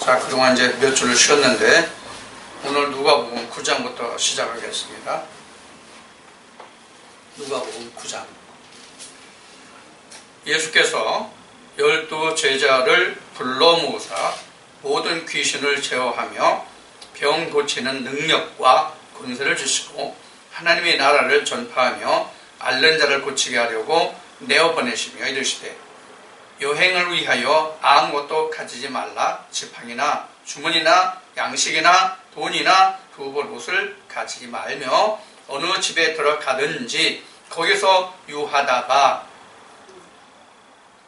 자, 그동안 이제 몇 주를 쉬었는데 오늘 누가복음 9장부터 시작하겠습니다. 누가복음 9장. 예수께서 12 제자를 불러 모으사 모든 귀신을 제어하며 병 고치는 능력과 권세를 주시고 하나님의 나라를 전파하며 앓는 자를 고치게 하려고 내어 보내시며 이르시되 여행을 위하여 아무것도 가지지 말라. 지팡이나 주머니나 양식이나 돈이나 두 벌 옷을 가지지 말며 어느 집에 들어가든지 거기서 유하다가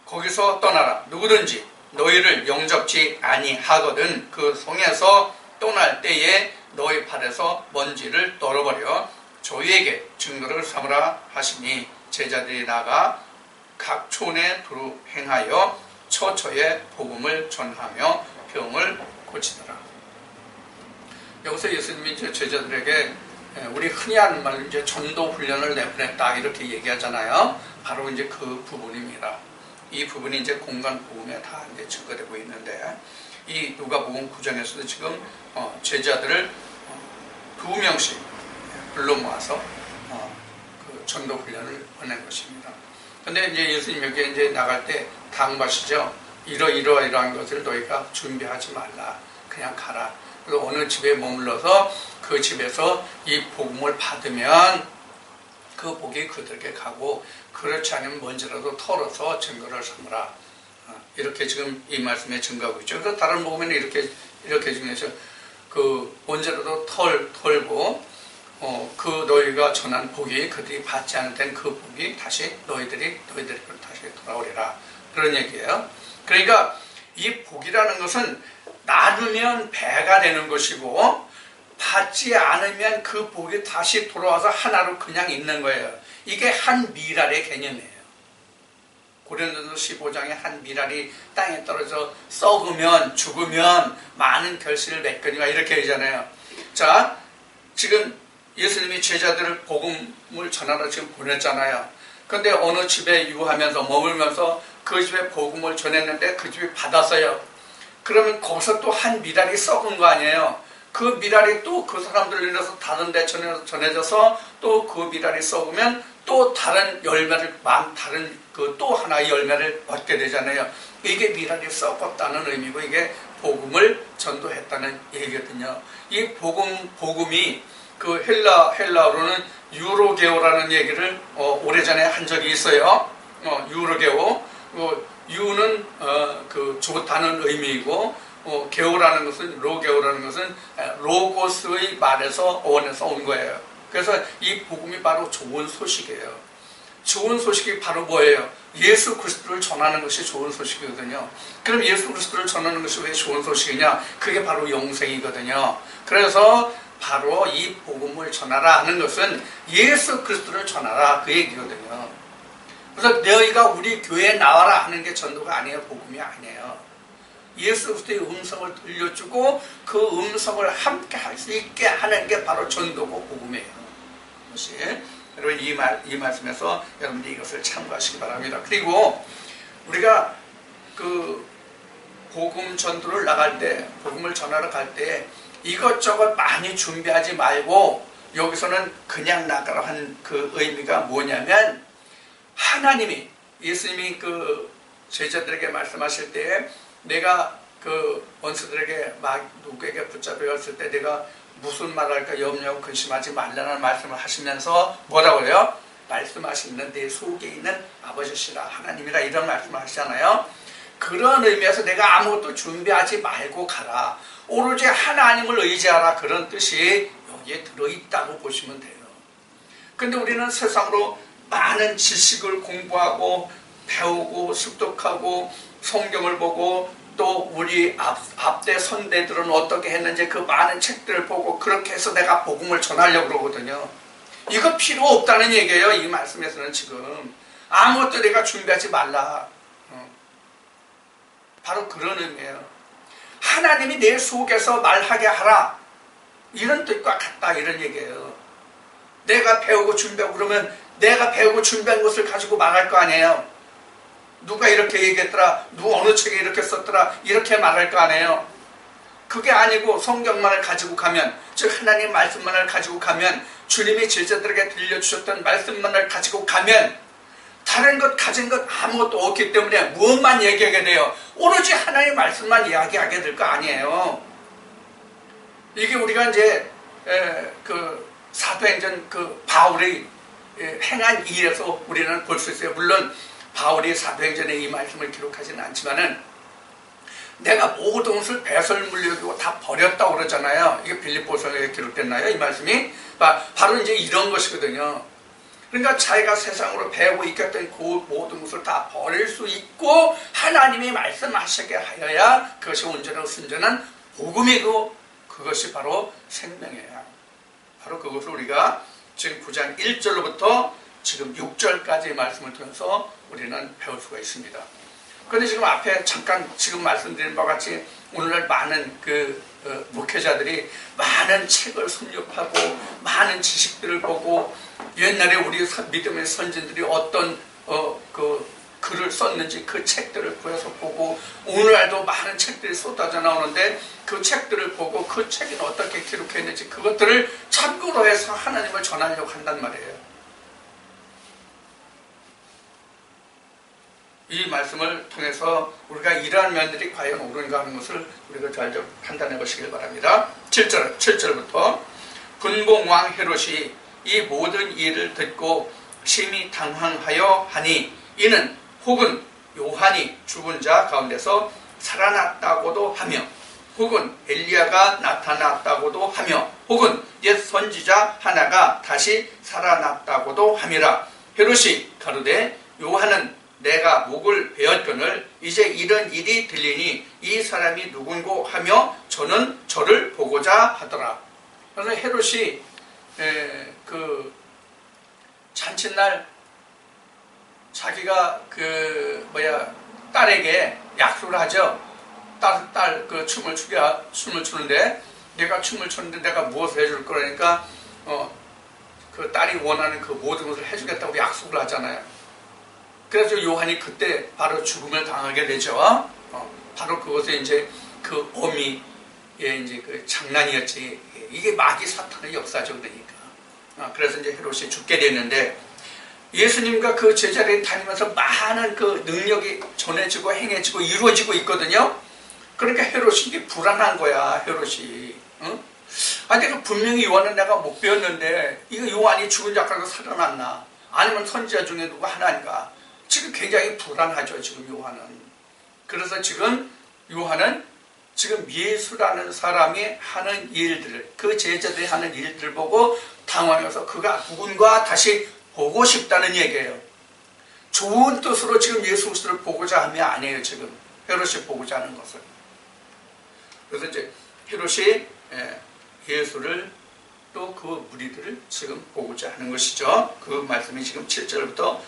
거기서 떠나라. 누구든지 너희를 영접지 아니하거든 그 성에서 떠날 때에 너희 팔에서 먼지를 떨어버려 저희에게 증거를 삼으라 하시니 제자들이 나가 각 촌에 두루 행하여 처처에 복음을 전하며 병을 고치더라. 여기서 예수님이 이제 제자들에게 우리 흔히 하는 말로 이제 전도 훈련을 내보냈다 이렇게 얘기하잖아요. 바로 이제 그 부분입니다. 이 부분이 이제 공간 복음에 다 이제 증거되고 있는데 이 누가복음 9장에서도 지금 제자들을 2명씩 불러 모아서 그 전도 훈련을 보낸 것입니다. 근데 이제 예수님 여기 이제 나갈 때 당부하시죠. 이러한 것을 너희가 준비하지 말라. 그냥 가라. 그리고 어느 집에 머물러서 그 집에서 이 복음을 받으면 그 복이 그들에게 가고 그렇지 않으면 먼지라도 털어서 증거를 삼으라. 이렇게 지금 이 말씀에 증거하고 있죠. 그래서 다른 복음에는 이렇게 중에서 그 먼지라도 털고 그 너희가 전한 복이 그들이 받지 않을 땐 그 복이 다시 너희들이 다시 돌아오리라. 그런 얘기예요. 그러니까 이 복이라는 것은 나누면 배가 되는 것이고 받지 않으면 그 복이 다시 돌아와서 하나로 그냥 있는 거예요. 이게 한 미랄의 개념이에요. 고린도서 15장에 한 미랄이 땅에 떨어져 썩으면 죽으면 많은 결실을 맺거니와 이렇게 하잖아요. 자, 지금 예수님이 제자들을 복음을 전하러 지금 보냈잖아요. 근데 어느 집에 유하면서 머물면서 그 집에 복음을 전했는데 그 집이 받았어요. 그러면 거기서 또 한 미랄이 썩은 거 아니에요. 그 미랄이 또 그 사람들을 인해서 다른 데 전해져서 또 그 미랄이 썩으면 또 다른 열매를 다른 그 또 하나의 열매를 얻게 되잖아요. 이게 미랄이 썩었다는 의미고 이게 복음을 전도했다는 얘기거든요. 이 복음이 그 헬라어로는 유로게오라는 얘기를 오래전에 한 적이 있어요. 유로게오. 유는 그 좋다는 의미이고 게오라는 것은 로게오라는 것은 로고스의 말에서 어원에서 온 거예요. 그래서 이 복음이 바로 좋은 소식이에요. 좋은 소식이 바로 뭐예요? 예수 그리스도를 전하는 것이 좋은 소식이거든요. 그럼 예수 그리스도를 전하는 것이 왜 좋은 소식이냐? 그게 바로 영생이거든요. 그래서 바로 이 복음을 전하라 하는 것은 예수 그리스도를 전하라 그 얘기거든요. 그래서 너희가 우리 교회에 나와라 하는 게 전도가 아니에요. 복음이 아니에요. 예수 그리스도의 음성을 들려주고 그 음성을 함께 할 수 있게 하는 게 바로 전도고 복음이에요. 그것이 여러분 이 말씀에서 여러분들이 이것을 참고하시기 바랍니다. 그리고 우리가 그 복음 전도를 나갈 때 복음을 전하러 갈 때 이것저것 많이 준비하지 말고 여기서는 그냥 나가라 한 그 의미가 뭐냐면 하나님이 예수님이 그 제자들에게 말씀하실 때 내가 그 원수들에게 막 누구에게 붙잡혀갔을 때 내가 무슨 말할까 염려하고 근심하지 말라는 말씀을 하시면서 뭐라고 해요? 말씀하시는 내 속에 있는 아버지시라 하나님이라 이런 말씀을 하시잖아요. 그런 의미에서 내가 아무것도 준비하지 말고 가라. 오로지 하나님을 의지하라. 그런 뜻이 여기에 들어있다고 보시면 돼요. 근데 우리는 세상으로 많은 지식을 공부하고 배우고 습득하고 성경을 보고 또 우리 앞대 선대들은 어떻게 했는지 그 많은 책들을 보고 그렇게 해서 내가 복음을 전하려고 그러거든요. 이거 필요 없다는 얘기예요. 이 말씀에서는 지금 아무것도 내가 준비하지 말라. 바로 그런 의미예요. 하나님이 내 속에서 말하게 하라. 이런 뜻과 같다 이런 얘기예요. 내가 배우고 준비하고 그러면 내가 배우고 준비한 것을 가지고 말할 거 아니에요. 누가 이렇게 얘기했더라. 누구 어느 책에 이렇게 썼더라. 이렇게 말할 거 아니에요. 그게 아니고 성경만을 가지고 가면, 즉 하나님 말씀만을 가지고 가면, 주님이 제자들에게 들려주셨던 말씀만을 가지고 가면 다른 것 가진 것 아무것도 없기 때문에 무엇만 얘기하게 돼요? 오로지 하나님의 말씀만 이야기하게 될 거 아니에요. 이게 우리가 이제 그 사도행전 그 바울이 행한 일에서 우리는 볼 수 있어요. 물론 바울이 사도행전에 이 말씀을 기록하지는 않지만은 내가 모든 것을 배설물려두고 다 버렸다고 그러잖아요. 이게 빌립보서에 기록됐나요? 이 말씀이 바로 이제 이런 것이거든요. 그러니까 자기가 세상으로 배우고 익혔던 그 모든 것을 다 버릴 수 있고 하나님이 말씀하시게 하여야 그것이 온전하고 순전한 복음이고 그것이 바로 생명이에요. 바로 그것을 우리가 지금 9장 1절로부터 지금 6절까지의 말씀을 통해서 우리는 배울 수가 있습니다. 그런데 지금 앞에 잠깐 지금 말씀드린 바와 같이 오늘날 많은 그 목회자들이 많은 책을 섭렵하고 많은 지식들을 보고 옛날에 우리 믿음의 선진들이 어떤 그 글을 썼는지 그 책들을 구해서 보고 오늘날도 많은 책들이 쏟아져 나오는데 그 책들을 보고 그 책에는 어떻게 기록했는지 그것들을 참고로 해서 하나님을 전하려고 한단 말이에요. 이 말씀을 통해서 우리가 이러한 면들이 과연 옳은가 하는 것을 우리가 잘 좀 판단해 보시길 바랍니다. 7절부터 군봉왕 헤롯이 이 모든 일을 듣고 심히 당황하여 하니 이는 혹은 요한이 죽은 자 가운데서 살아났다고도 하며 혹은 엘리야가 나타났다고도 하며 혹은 옛 선지자 하나가 다시 살아났다고도 함이라. 헤롯이 가로되 요한은 내가 목을 베었거늘 이제 이런 일이 들리니 이 사람이 누군고 하며 저는 저를 보고자 하더라. 그래서 헤롯이 그 잔칫날 자기가 딸에게 약속을 하죠. 딸 그 춤을 추는데 내가 춤을 추는데 내가 무엇을 해줄 거라니까 그 딸이 원하는 그 모든 것을 해주겠다고 약속을 하잖아요. 그래서 요한이 그때 바로 죽음을 당하게 되죠. 바로 그것이 이제 그 어미의 이제 그 장난이었지. 이게 마귀 사탄의 역사죠, 그러니까. 그래서 이제 헤롯이 죽게 됐는데 예수님과 그 제자들이 다니면서 많은 그 능력이 전해지고 행해지고 이루어지고 있거든요. 그러니까 헤롯이 이게 불안한 거야, 헤롯이. 응? 내가 분명히 요한은 내가 못 배웠는데 이거 요한이 죽은 자 가운데 살아났나? 아니면 선지자 중에 누가 하나인가? 지금 굉장히 불안하죠, 지금 요한은. 그래서 지금 요한은 지금 예수라는 사람이 하는 일들을, 그 제자들이 하는 일들을 보고 당황해서 그가 누군가 다시 보고 싶다는 얘기예요. 좋은 뜻으로 지금 예수 그리스도를 보고자 함이 아니에요, 지금. 헤롯이 보고자 하는 것을. 그래서 이제 헤롯이 예수를 또 그 무리들을 지금 보고자 하는 것이죠. 그 말씀이 지금 7절부터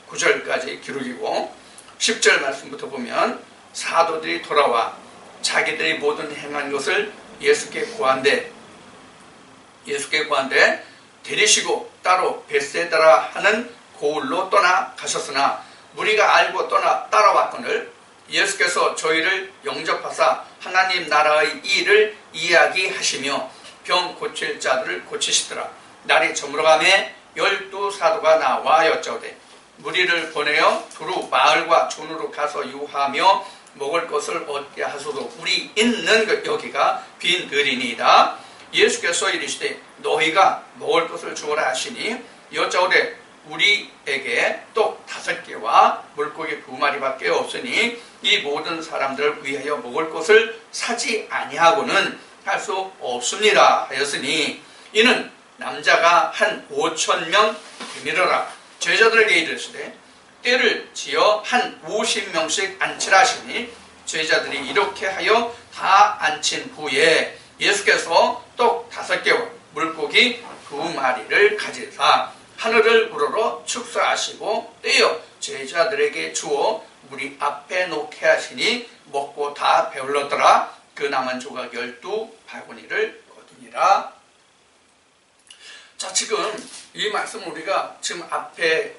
9절까지 기록이고 10절 말씀부터 보면 사도들이 돌아와 자기들이 모든 행한 것을 예수께 고한데 데리시고 따로 벳세다라 하는 고을로 떠나 가셨으나 무리가 알고 따라왔거늘 예수께서 저희를 영접하사 하나님 나라의 일을 이야기하시며 병 고칠 자들을 고치시더라. 날이 저물어가매 12사도가 나와 여짜오되 무리를 보내어 두루 마을과 촌으로 가서 유하며 먹을 것을 얻게 하소서. 우리 있는 여기가 빈 들이니이다. 예수께서 이르시되 너희가 먹을 것을 주어라 하시니 여짜오되 우리에게 떡 5개와 물고기 2마리밖에 없으니 이 모든 사람들을 위하여 먹을 것을 사지 아니하고는 할 수 없습니다 하였으니 이는 남자가 한 5,000명 되밀어라. 제자들에게 이르시되 때를 지어 한 50명씩 앉히라 하시니 제자들이 이렇게 하여 다 앉힌 후에 예수께서 떡 5개와 물고기 2마리를 가지사 하늘을 우러러 축사하시고 떼어 제자들에게 주어 무리 앞에 놓게 하시니 먹고 다 배불렀더라. 그 남은 조각 12바구니를 거두니라. 자, 지금 이 말씀 우리가 지금 앞에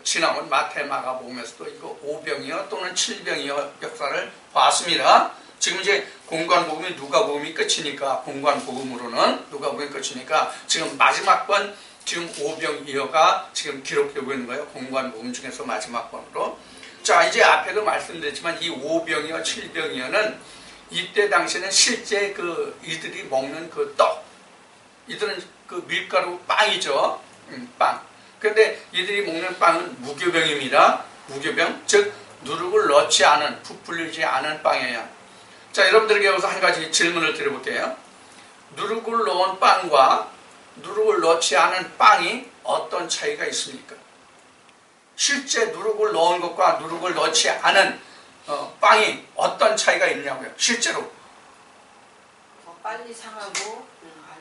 지나온 마태 마가복음에서도 이거 5병이요 또는 7병이요 역사를 봤습니다. 지금 이제 공관복음이 누가복음이 끝이니까, 공관복음으로는 누가복음이 끝이니까 지금 마지막 번 지금 오병이어가 지금 기록되고 있는 거예요. 공관복음 중에서 마지막 번으로. 자, 이제 앞에도 말씀드렸지만 이 오병이어, 칠병이어는 이때 당시에는 실제 그 이들이 먹는 그 떡, 이들은 그 밀가루 빵이죠. 빵. 그런데 이들이 먹는 빵은 무교병입니다. 무교병, 즉 누룩을 넣지 않은, 부풀리지 않은 빵이에요. 자, 여러분들에게 여기서 한 가지 질문을 드려볼게요. 누룩을 넣은 빵과 누룩을 넣지 않은 빵이 어떤 차이가 있습니까? 실제 누룩을 넣은 것과 누룩을 넣지 않은 빵이 어떤 차이가 있냐고요. 실제로. 더 빨리 상하고 안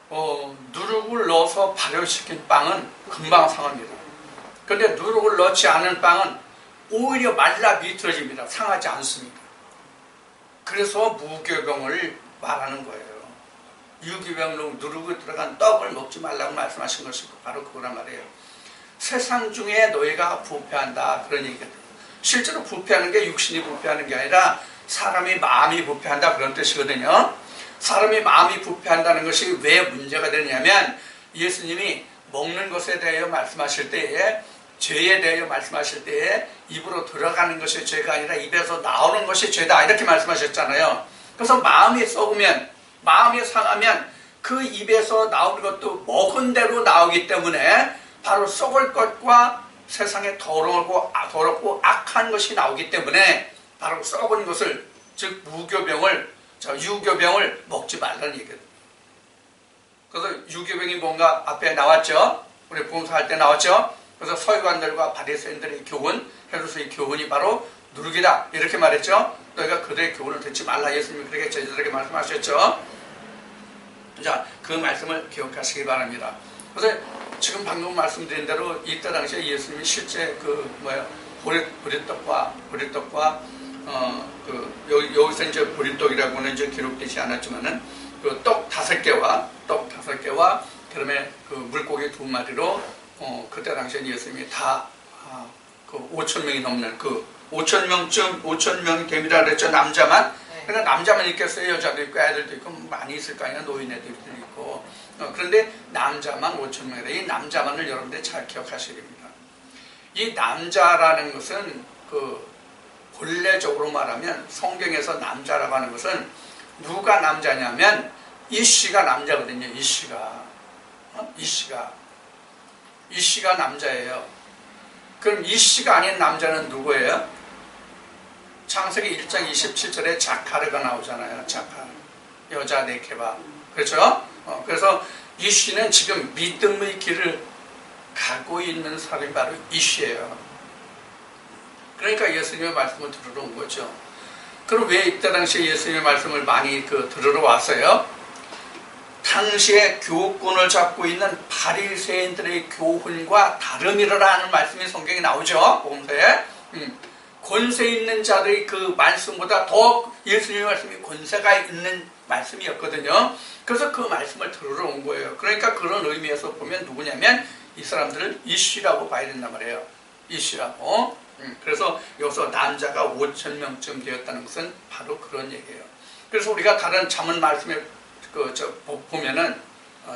상하고. 누룩을 넣어서 발효시킨 빵은 금방 상합니다. 그런데 누룩을 넣지 않은 빵은 오히려 말라 비틀어집니다. 상하지 않습니다. 그래서 무교병을 말하는 거예요. 유기병 누룩이 들어간 떡을 먹지 말라고 말씀하신 것이 바로 그거란 말이에요. 세상 중에 너희가 부패한다, 그런 얘기거든요. 실제로 부패하는 게 육신이 부패하는 게 아니라 사람이 마음이 부패한다, 그런 뜻이거든요. 사람이 마음이 부패한다는 것이 왜 문제가 되냐면 예수님이 먹는 것에 대하여 말씀하실 때에, 죄에 대하여 말씀하실 때에 입으로 들어가는 것이 죄가 아니라 입에서 나오는 것이 죄다, 이렇게 말씀하셨잖아요. 그래서 마음이 썩으면, 마음이 상하면 그 입에서 나오는 것도 먹은 대로 나오기 때문에 바로 썩을 것과 세상에 더럽고 악한 것이 나오기 때문에 바로 썩은 것을, 즉 무교병을, 유교병을 먹지 말라는 얘기예요. 그래서 유교병이 뭔가 앞에 나왔죠. 우리 복음서 할 때 나왔죠. 그래서 서기관들과 바리새인들의 교훈, 헤로스의 교훈이 바로 누룩이다, 이렇게 말했죠. 너희가 그들의 교훈을 듣지 말라, 예수님이 그렇게 제자들에게 말씀하셨죠. 자, 그 말씀을 기억하시기 바랍니다. 그래서 지금 방금 말씀드린 대로 이때 당시에 예수님이 실제 보리떡과 여기서 이제 보리떡이라고는 이제 기록되지 않았지만은 그 떡 5개와 그다음에 그 물고기 2마리로 그때 당시에 예수님이 다 그 5,000명이 넘는 그 5,000명이 됩니다 그랬죠. 남자만. 그러니까 남자만 있겠어요. 여자도 있고 애들도 있고 많이 있을 거 아니야. 노인애들도 있고. 그런데 남자만 5,000명이다. 이 남자만을 여러분들이 잘 기억하셔야 됩니다. 이 남자라는 것은 그 본래적으로 말하면 성경에서 남자라고 하는 것은 누가 남자냐면 이씨가 남자거든요. 이씨가 남자예요. 그럼 이씨가 아닌 남자는 누구예요? 창세기 1장 27절에 자카르가 나오잖아요. 자카르. 여자 네케바. 그렇죠? 그래서 이씨는 지금 믿음의 길을 가고 있는 사람이 바로 이씨예요. 그러니까 예수님의 말씀을 들으러 온 거죠. 그럼 왜 이때 당시에 예수님의 말씀을 많이 들으러 왔어요? 당시에 교권을 잡고 있는 바리새인들의 교훈과 다름이라는 말씀이 성경에 나오죠. 복음서에. 권세 있는 자들의 그 말씀보다 더 예수님의 말씀이 권세가 있는 말씀이었거든요. 그래서 그 말씀을 들으러 온 거예요. 그러니까 그런 의미에서 보면 누구냐면 이 사람들을 이씨라고 봐야 된단 말이에요. 이씨라고. 그래서 여기서 남자가 5,000명쯤 되었다는 것은 바로 그런 얘기예요. 그래서 우리가 다른 잠언 말씀에 보면은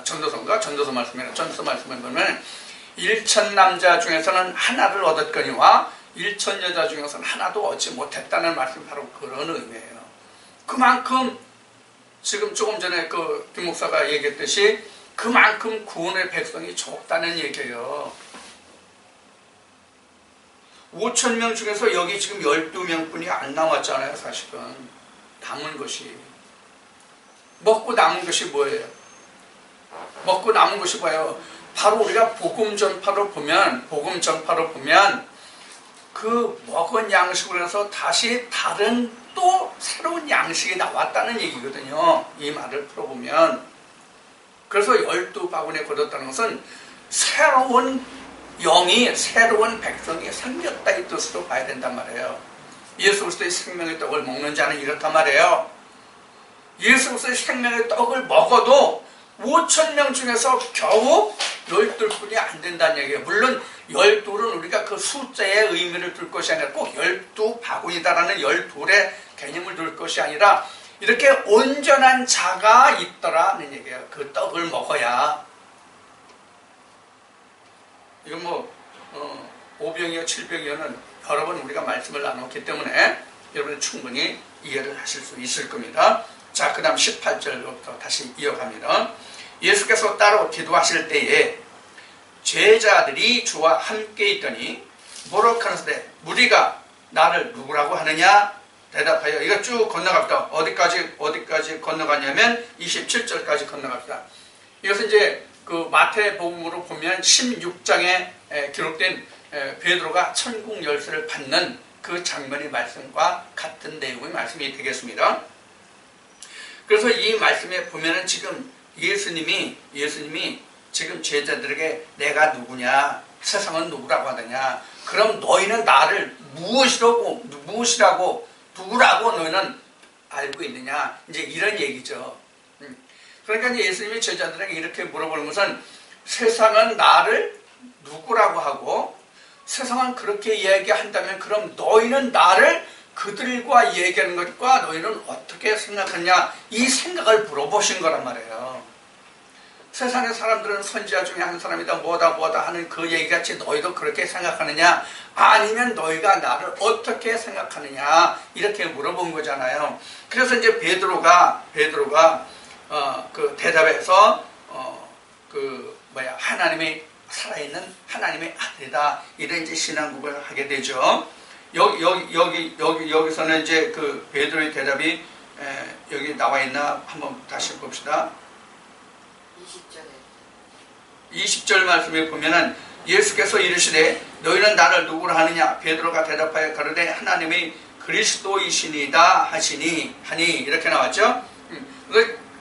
전도서 말씀에 보면 1,000 남자 중에서는 하나를 얻었거니와 1,000 여자 중에서는 하나도 얻지 못했다는 말씀이 바로 그런 의미예요. 그만큼 지금 조금 전에 김 목사가 얘기했듯이 그만큼 구원의 백성이 적다는 얘기예요. 5,000명 중에서 여기 지금 12명뿐이 안 나왔잖아요. 사실은 남은 것이, 먹고 남은 것이 뭐예요? 먹고 남은 것이 뭐예요? 바로 우리가 복음 전파로 보면 그 먹은 양식으로 해서 다시 다른 또 새로운 양식이 나왔다는 얘기거든요. 이 말을 풀어보면. 그래서 12바구니에 거뒀다는 것은 새로운 영이, 새로운 백성이 생겼다, 이 뜻으로 봐야 된단 말이에요. 예수 그리스도의 생명의 떡을 먹는 자는 이렇단 말이에요. 예수 그리스도의 생명의 떡을 먹어도 5,000명 중에서 겨우 12뿐이 안 된다는 얘기예요. 물론 12는 우리가 그 숫자의 의미를 둘 것이 아니라 꼭 12바구니다라는 12의 개념을 둘 것이 아니라 이렇게 온전한 자가 있더라는 얘기예요. 그 떡을 먹어야. 이건 뭐 5병이요 7병이요는 여러 번 우리가 말씀을 나눴기 때문에 여러분이 충분히 이해를 하실 수 있을 겁니다. 자, 그 다음 18절부터 다시 이어갑니다. 예수께서 따로 기도하실 때에 제자들이 주와 함께 있더니 뭐라고 하는데 무리가 나를 누구라고 하느냐 대답하여 이거 쭉 건너갑니다. 어디까지 건너가냐면 27절까지 건너갑니다. 이것은 이제 그 마태복음으로 보면 16장에 기록된 베드로가 천국 열쇠를 받는 그 장면의 말씀과 같은 내용의 말씀이 되겠습니다. 그래서 이 말씀에 보면은 지금 예수님이 지금 제자들에게 내가 누구냐, 세상은 누구라고 하느냐, 그럼 너희는 나를 무엇이라고 누구라고 너희는 알고 있느냐, 이제 이런 얘기죠. 그러니까 이제 예수님이 제자들에게 이렇게 물어보는 것은 세상은 나를 누구라고 하고 세상은 그렇게 이야기한다면 그럼 너희는 나를 그들과 얘기하는 것과 너희는 어떻게 생각하냐, 이 생각을 물어보신 거란 말이에요. 세상의 사람들은 선지자 중에 한 사람이다 뭐다 하는 그 얘기같이 너희도 그렇게 생각하느냐, 아니면 너희가 나를 어떻게 생각하느냐, 이렇게 물어본 거잖아요. 그래서 이제 베드로가 그 대답에서 하나님의 살아있는 하나님의 아들이다, 이런 이제 신앙 고백을 하게 되죠. 여기서는 이제 그 베드로의 대답이 여기 나와 있나 한번 다시 봅시다. 20절 말씀에 보면은 예수께서 이르시되 너희는 나를 누구라 하느냐, 베드로가 대답하여 가로되 하나님의 그리스도이시니이다 하니 이렇게 나왔죠.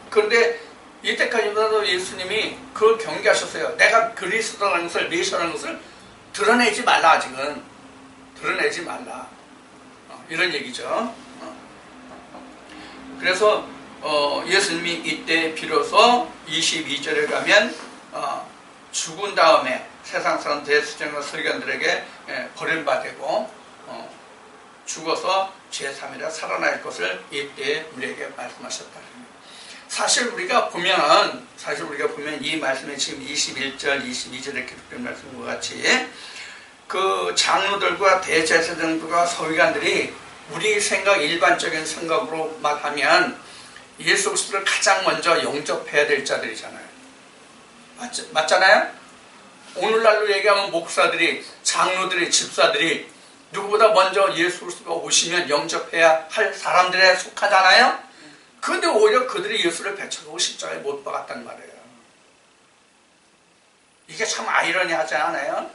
그런데 이때까지도 예수님이 그걸 경계하셨어요. 내가 그리스도라는 것을, 메시아라는 것을 드러내지 말라, 아직은 드러내지 말라, 이런 얘기죠. 그래서 예수님이 이때 비로소 22절에 가면 죽은 다음에 세상 사람 대수장과 서기관들에게 버림받고 죽어서 제3일에 살아날 것을 이때 우리에게 말씀하셨다. 사실 우리가 보면 이 말씀에 지금 21절, 22절에 기록된 말씀과 같이 그 장로들과 대제사장들과 서기관들이 우리 생각, 일반적인 생각으로 말하면 예수 그리스도를 가장 먼저 영접해야 될 자들이잖아요. 맞잖아요? 오늘날로 얘기하면 목사들이, 장로들이, 집사들이 누구보다 먼저 예수 그리스도가 오시면 영접해야 할 사람들에 속하잖아요. 그런데 오히려 그들이 예수를 배척하고 십자가에 못 박았단 말이에요. 이게 참 아이러니하지 않아요?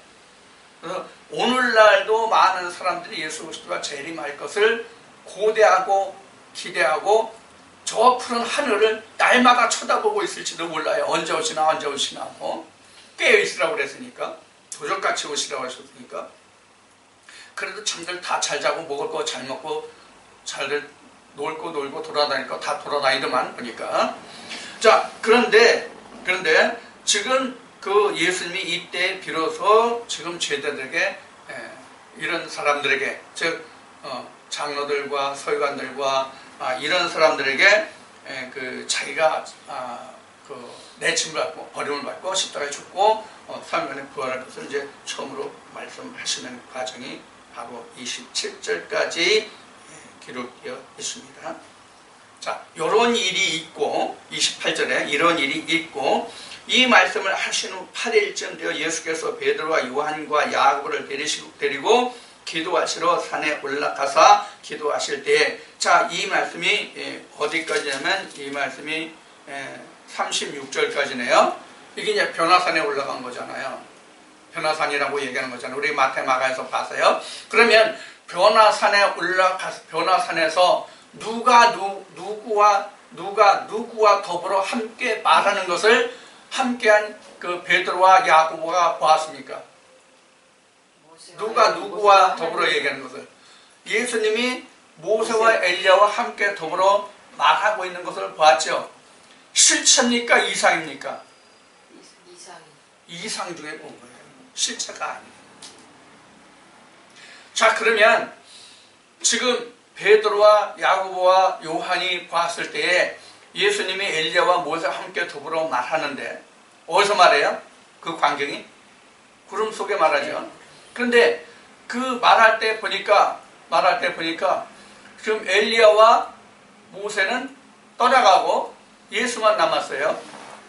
그래서 오늘날도 많은 사람들이 예수 그리스도가 재림할 것을 고대하고 기대하고 저 푸른 하늘을 날마다 쳐다보고 있을지도 몰라요. 언제 오시나 하고 깨어있으라고 그랬으니까, 도적같이 오시라고 하셨으니까. 그래도 참들 다 잘 자고 먹을 거 잘 먹고 잘들 놀고 돌아다닐 거 다 돌아다니더만 보니까. 자, 그런데 지금 그 예수님이 이때 비로소 지금 제자들에게, 이런 사람들에게, 즉 장로들과 서기관들과 이런 사람들에게 그 자기가 그 내침을 받고 버림을 받고 십자가에 죽고 3일만에 부활할 것을 이제 처음으로 말씀하시는 과정이 바로 27절까지 기록되어 있습니다. 자, 이런 일이 있고 28절에 이런 일이 있고 이 말씀을 하신 후 8일쯤 되어 예수께서 베드로와 요한과 야고보를 데리고 기도하시러 산에 올라가사 기도하실 때에, 자, 이 말씀이 어디까지냐면 이 말씀이 36절까지네요. 이게 이제 변화산에 올라간 거잖아요. 변화산이라고 얘기하는 거잖아요. 우리 마태 마가에서 봤어요. 그러면 변화산에서 누가 누구와 더불어 함께 말하는 것을 함께한 그 베드로와 야고보가 보았습니까? 누가 누구와 더불어 얘기하는 것을, 예수님이 모세와 엘리야와 함께 더불어 말하고 있는 것을 보았죠. 실체입니까? 이상입니까? 이상 중에 본 거예요. 실체가 아니에요. 자, 그러면 지금 베드로와 야고보와 요한이 봤을 때에 예수님이 엘리야와 모세와 함께 더불어 말하는데 어디서 말해요? 그 광경이? 구름 속에 말하죠. 그런데 그 말할 때 보니까 지금 엘리야와 모세는 떠나가고 예수만 남았어요.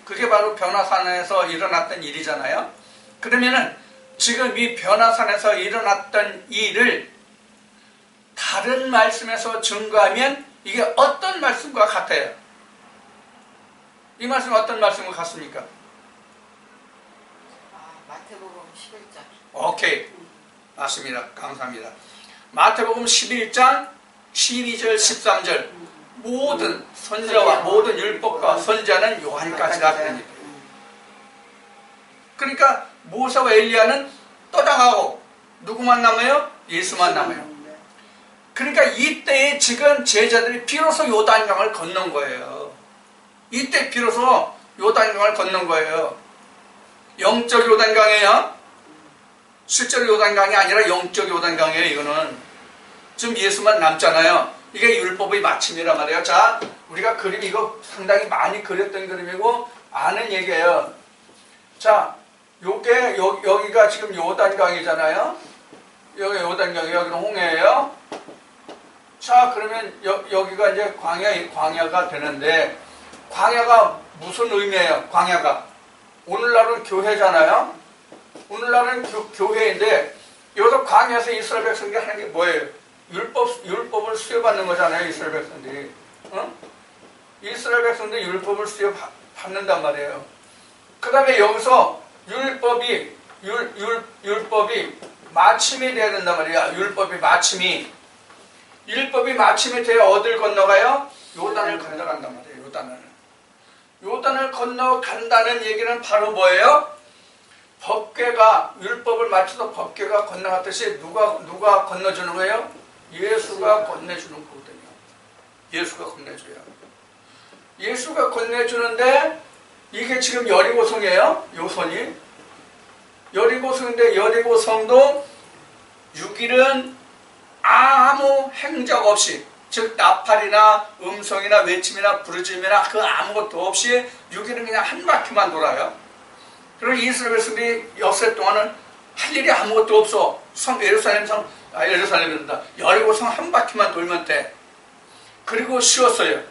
그게 바로 변화산에서 일어났던 일이잖아요. 그러면은 지금 이 변화산에서 일어났던 일을 다른 말씀에서 증거하면 이게 어떤 말씀과 같아요? 이 말씀은 어떤 말씀과 같습니까? 마태복음 11장. 오케이. 맞습니다. 감사합니다. 마태복음 11장 12절 13절 모든 선지자와 모든 율법과 선지자는 요한까지다. 그러니까 모세와 엘리야는 떠나가고 누구만 남아요? 예수만 남아요. 그러니까 이때에 지금 제자들이 비로소 요단강을 건넌 거예요. 이때 비로소 요단강을 건넌 거예요. 영적 요단강이에요. 실제로 요단강이 아니라 영적 요단강이에요. 이거는 지금 예수만 남잖아요. 이게 율법의 마침이란 말이에요. 자, 우리가 그림 이거 상당히 많이 그렸던 그림이고 아는 얘기예요. 자, 요게 여기가 지금 요단강이잖아요. 여기 요단강, 여기는 홍해예요. 자, 그러면 여기가 이제 광야가 되는데 광야가 무슨 의미예요? 광야가 오늘날은 교회잖아요. 오늘날은 교회인데 여기서 광야에서 이스라엘 백성들이 하는 게 뭐예요? 율법을 수여받는 거잖아요. 이스라엘 백성들이. 이스라엘 백성들이 율법을 수여받는단 말이에요. 그 다음에 여기서 율법이 마침이 돼야 된단 말이야. 율법이 마침이 돼야 어딜 건너가요? 요단을 건너간단 말이에요. 요단을 건너간다는 얘기는 바로 뭐예요? 법궤가 율법을 마쳐서 법궤가 건너갔듯이 누가 건너주는 거예요? 예수가 건네주는 거거든요. 예수가 건네줘요. 예수가 건네주는데 이게 지금 여리고성이에요. 요선이 여리고성인데 여리고성도 6일은 아무 행적 없이, 즉 나팔이나 음성이나 외침이나 부르짖음이나 그 아무것도 없이 6일은 그냥 한 바퀴만 돌아요. 그리고 이스라엘 백성들이 역사 동안은 할 일이 아무것도 없어. 예루살렘이란다. 여리고성 한 바퀴만 돌면 돼. 그리고 쉬었어요.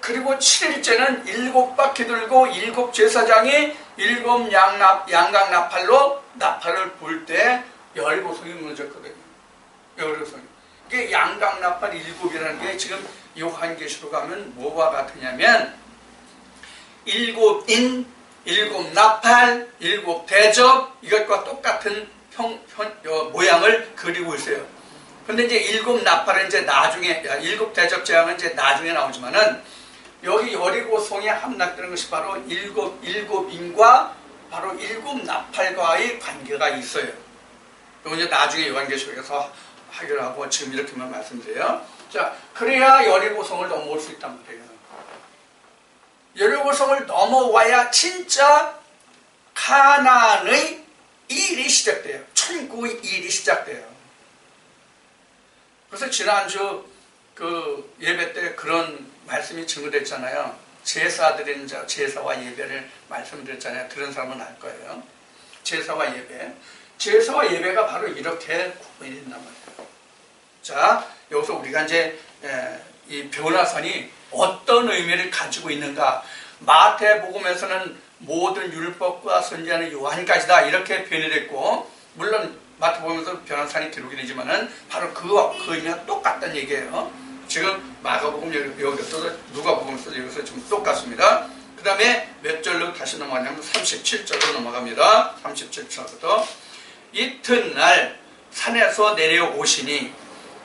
그리고 7일째는 7바퀴 돌고 7 제사장이 7 양각 나팔로 나팔을 불 때 여리고성이 무너졌거든요. 여리고성이. 이게 양각 나팔 7이라는 게 지금 요한계시록 가면 뭐와 같으냐면 7인, 7 나팔, 7 대접 이것과 똑같은 모양을 그리고 있어요. 근데 이제 7 나팔은 이제 나중에 7 대접 제왕은 이제 나중에 나오지만은 여기 여리고성에 함락되는 것이 바로 7인과 바로 7 나팔과의 관계가 있어요. 이건 이제 나중에 요한계시록에서 하기로 하고 지금 이렇게만 말씀드려요. 자, 그래야 여리고성을 넘어올 수 있단 말이에요. 여리고성을 넘어와야 진짜 가나안의 일이 시작돼요. 천국의 일이 시작돼요. 그래서 지난주 그 예배 때 그런 말씀이 증거됐잖아요. 제사드린 자, 제사와 예배를 말씀드렸잖아요. 들은 사람은 알 거예요. 제사와 예배. 제사와 예배가 바로 이렇게 구분이 된단 말이에요. 자, 여기서 우리가 이제 이 변화선이 어떤 의미를 가지고 있는가. 마태복음에서는 모든 율법과 선지자는 요한까지다 이렇게 표현이 됐고, 물론 마태복음에서 변화산이 기록이 되지만은 바로 그 의미가 똑같다는 얘기예요. 지금 마가복음 여기서 누가복음에서 여기서 지금 똑같습니다. 그 다음에 몇 절로 다시 넘어가냐면 37절로 넘어갑니다. 37절부터 이튿날 산에서 내려오시니,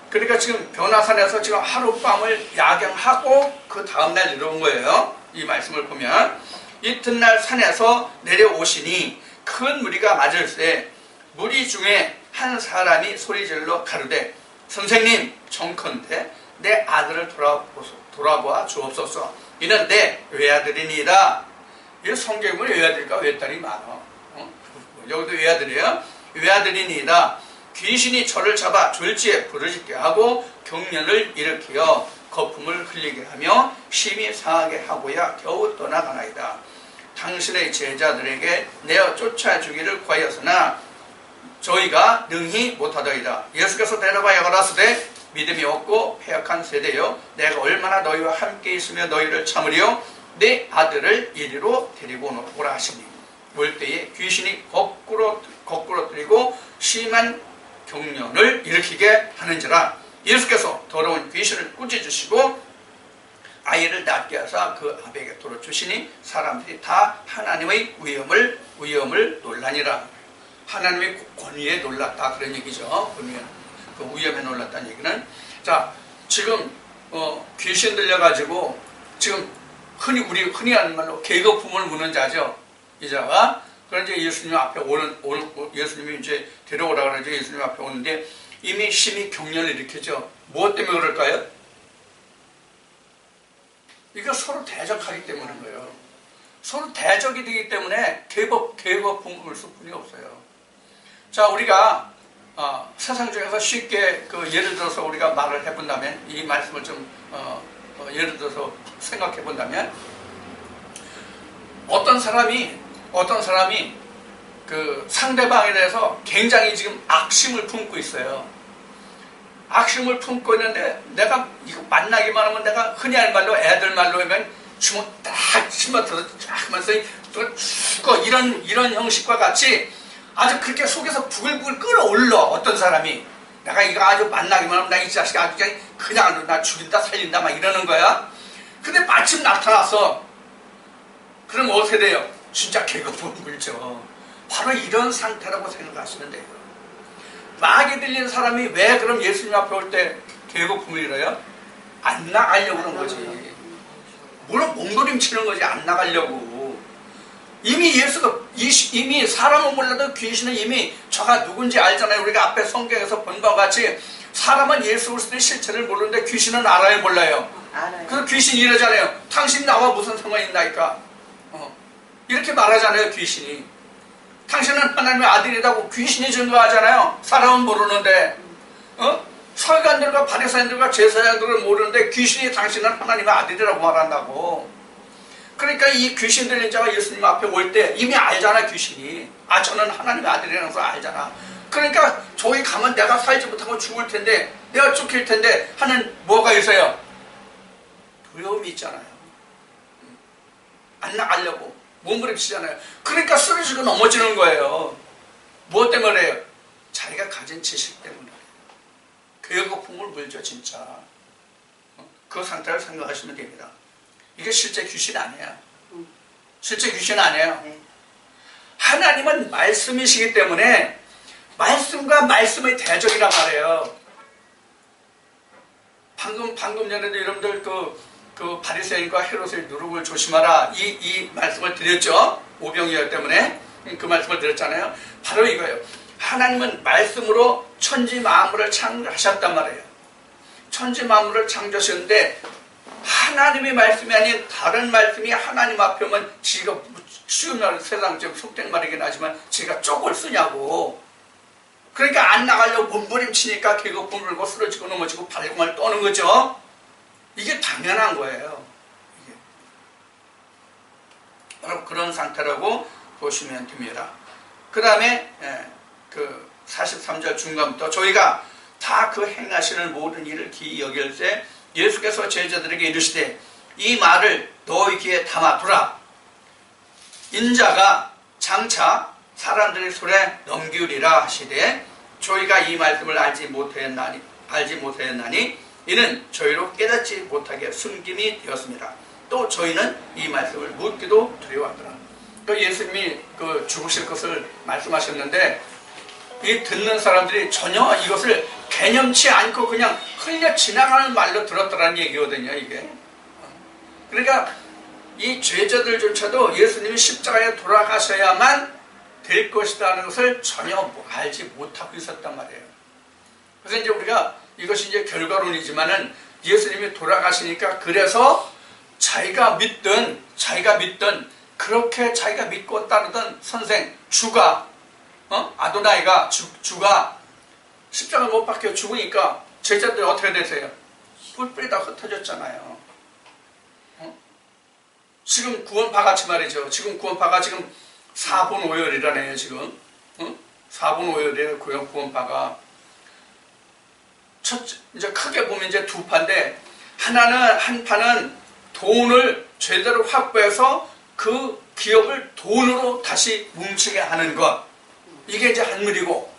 그러니까 지금 변화산에서 지금 하룻밤을 야경하고 그 다음날 내려온 거예요. 이 말씀을 보면 이튿날 산에서 내려오시니 큰 무리가 맞을세 무리 중에 한 사람이 소리질러 가르되 선생님 청컨대 내 아들을 돌아보아 주옵소서. 이는 내 외아들이니이다. 이 성경을 외아들과 외딸이 많아. 여기도 외아들이에요. 외아들이니이다. 귀신이 저를 잡아 졸지에 부르짖게 하고 경련을 일으키어 거품을 흘리게 하며 심히 상하게 하고야 겨우 떠나가나이다. 당신의 제자들에게 내어 쫓아주기를 구하였으나 저희가 능히 못하더이다. 예수께서 대답하여 가라사대 믿음이 없고 패역한 세대여, 내가 얼마나 너희와 함께 있으며 너희를 참으리요. 내 아들을 이리로 데리고 오라 하시니 올 때에 귀신이 거꾸로 들이고 심한 경련을 일으키게 하는지라. 예수께서 더러운 귀신을 꾸짖으시고 아이를 낫게 하사 그 아비에게 돌려주시니 사람들이 다 하나님의 위엄을 놀라니라. 하나님의 권위에 놀랐다, 그런 얘기죠. 그 위엄에 놀랐다는 얘기는, 자, 지금 귀신 들려가지고 지금 우리 흔히 하는 말로 계급품을 무는 자죠, 이 자가. 그런데 예수님 앞에 예수님이 이제 데려오라 그러죠. 예수님 앞에 오는데 이미 심히 경련을 일으키죠. 무엇 때문에 그럴까요? 이거 서로 대적하기 때문인 거예요. 서로 대적이 되기 때문에 계급품을 물 수뿐이 없어요. 자, 우리가 세상 중에서 쉽게 예를 들어서 우리가 말을 해본다면, 이 말씀을 좀 예를 들어서 생각해 본다면, 어떤 사람이 그 상대방에 대해서 굉장히 지금 악심을 품고 있어요. 악심을 품고 있는데 내가 이거 만나기만 하면 내가 흔히 할 말로 애들 말로 하면 주먹 딱 심어서 쫙 하면서 죽어, 이런 형식과 같이 아주 그렇게 속에서 부글부글 끓어올라. 어떤 사람이 내가 이거 아주 만나기만 하면 나 이 자식 아주 그냥 나 죽인다 살린다 막 이러는 거야. 근데 마침 나타났어. 그럼 어떻게 돼요? 진짜 계급품을 물죠. 바로 이런 상태라고 생각하시면 돼요. 마귀 들린 사람이 왜 그럼 예수님 앞에 올 때 계급품을 잃어요? 안 나가려고 그런 거지. 물론 몸부림치는 거지, 안 나가려고. 이미 사람은 몰라도 귀신은 이미 저가 누군지 알잖아요. 우리가 앞에 성경에서 본 바와 같이 사람은 예수 그리스도의 실체를 모르는데 귀신은 알아요, 몰라요? 알아요. 그래서 귀신이 이러잖아요. 당신 나와 무슨 상관이 있나이까? 이렇게 말하잖아요, 귀신이. 당신은 하나님의 아들이라고 귀신이 증거하잖아요. 사람은 모르는데, 서기관들과 바리새인들과 제사장들은 모르는데 귀신이 당신은 하나님의 아들이라고 말한다고. 그러니까 이 귀신 들린 자가 예수님 앞에 올 때 이미 알잖아, 귀신이. 아, 저는 하나님의 아들이라는 걸 알잖아. 그러니까 저기 가면 내가 살지 못하고 죽을 텐데, 내가 쫓길 텐데 하는 뭐가 있어요? 두려움이 있잖아요. 안 나가려고 몸부림치잖아요. 그러니까 쓰러지고 넘어지는 거예요. 무엇 때문에 그래요? 자기가 가진 지식 때문에. 계급품을 물죠, 진짜. 그 상태를 생각하시면 됩니다. 이게 실제 귀신 아니에요. 실제 귀신 아니에요. 하나님은 말씀이시기 때문에 말씀과 말씀의 대적이란 말이에요. 방금 전에도 여러분들 그 바리새인과 헤롯의 누룩을 조심하라, 이 말씀을 드렸죠. 오병이어 때문에 그 말씀을 드렸잖아요. 바로 이거예요. 하나님은 말씀으로 천지 만물을 창조하셨단 말이에요. 천지 만물을 창조하셨는데 하나님의 말씀이 아닌 다른 말씀이 하나님 앞에 오면 지가 쉬운 말, 세상 좀 속된 말이긴 하지만 지가 쪽을 쓰냐고. 그러니까 안 나가려고 몸부림치니까 계급품 물고 쓰러지고 넘어지고 발공을 떠는 거죠. 이게 당연한 거예요. 이게. 바로 그런 상태라고 보시면 됩니다. 그 다음에 그 43절 중간부터 저희가 다 그 행하시는 모든 일을 기이 여길 때 예수께서 제자들에게 이르시되 이 말을 너희 귀에 담아두라. 인자가 장차 사람들의 손에 넘기우리라 하시되 저희가 이 말씀을 알지 못하였나니 이는 저희로 깨닫지 못하게 숨김이 되었습니다. 또 저희는 이 말씀을 묻기도 두려워하더라. 또 예수님이 그 죽으실 것을 말씀하셨는데 이 듣는 사람들이 전혀 이것을 개념치 않고 그냥 흘려 지나가는 말로 들었더라는 얘기거든요, 이게. 그러니까 이 죄자들조차도 예수님이 십자가에 돌아가셔야만 될 것이라는 것을 전혀 알지 못하고 있었단 말이에요. 그래서 이제 우리가 이것이 이제 결과론이지만은 예수님이 돌아가시니까 그래서 자기가 믿던 그렇게 자기가 믿고 따르던 선생, 주가 아도나이가 주가 십자가 못 박혀 죽으니까 제자들이 어떻게 되세요? 뿔뿔이 다 흩어졌잖아요. 지금 구원파같이 말이죠. 지금 구원파가 지금 4분 5열이라네요. 지금 4분 5열이에요. 구원파가 이제 크게 보면 이제 두 파인데 한 파는 돈을 제대로 확보해서 그 기업을 돈으로 다시 뭉치게 하는 것, 이게 이제 한 무리고,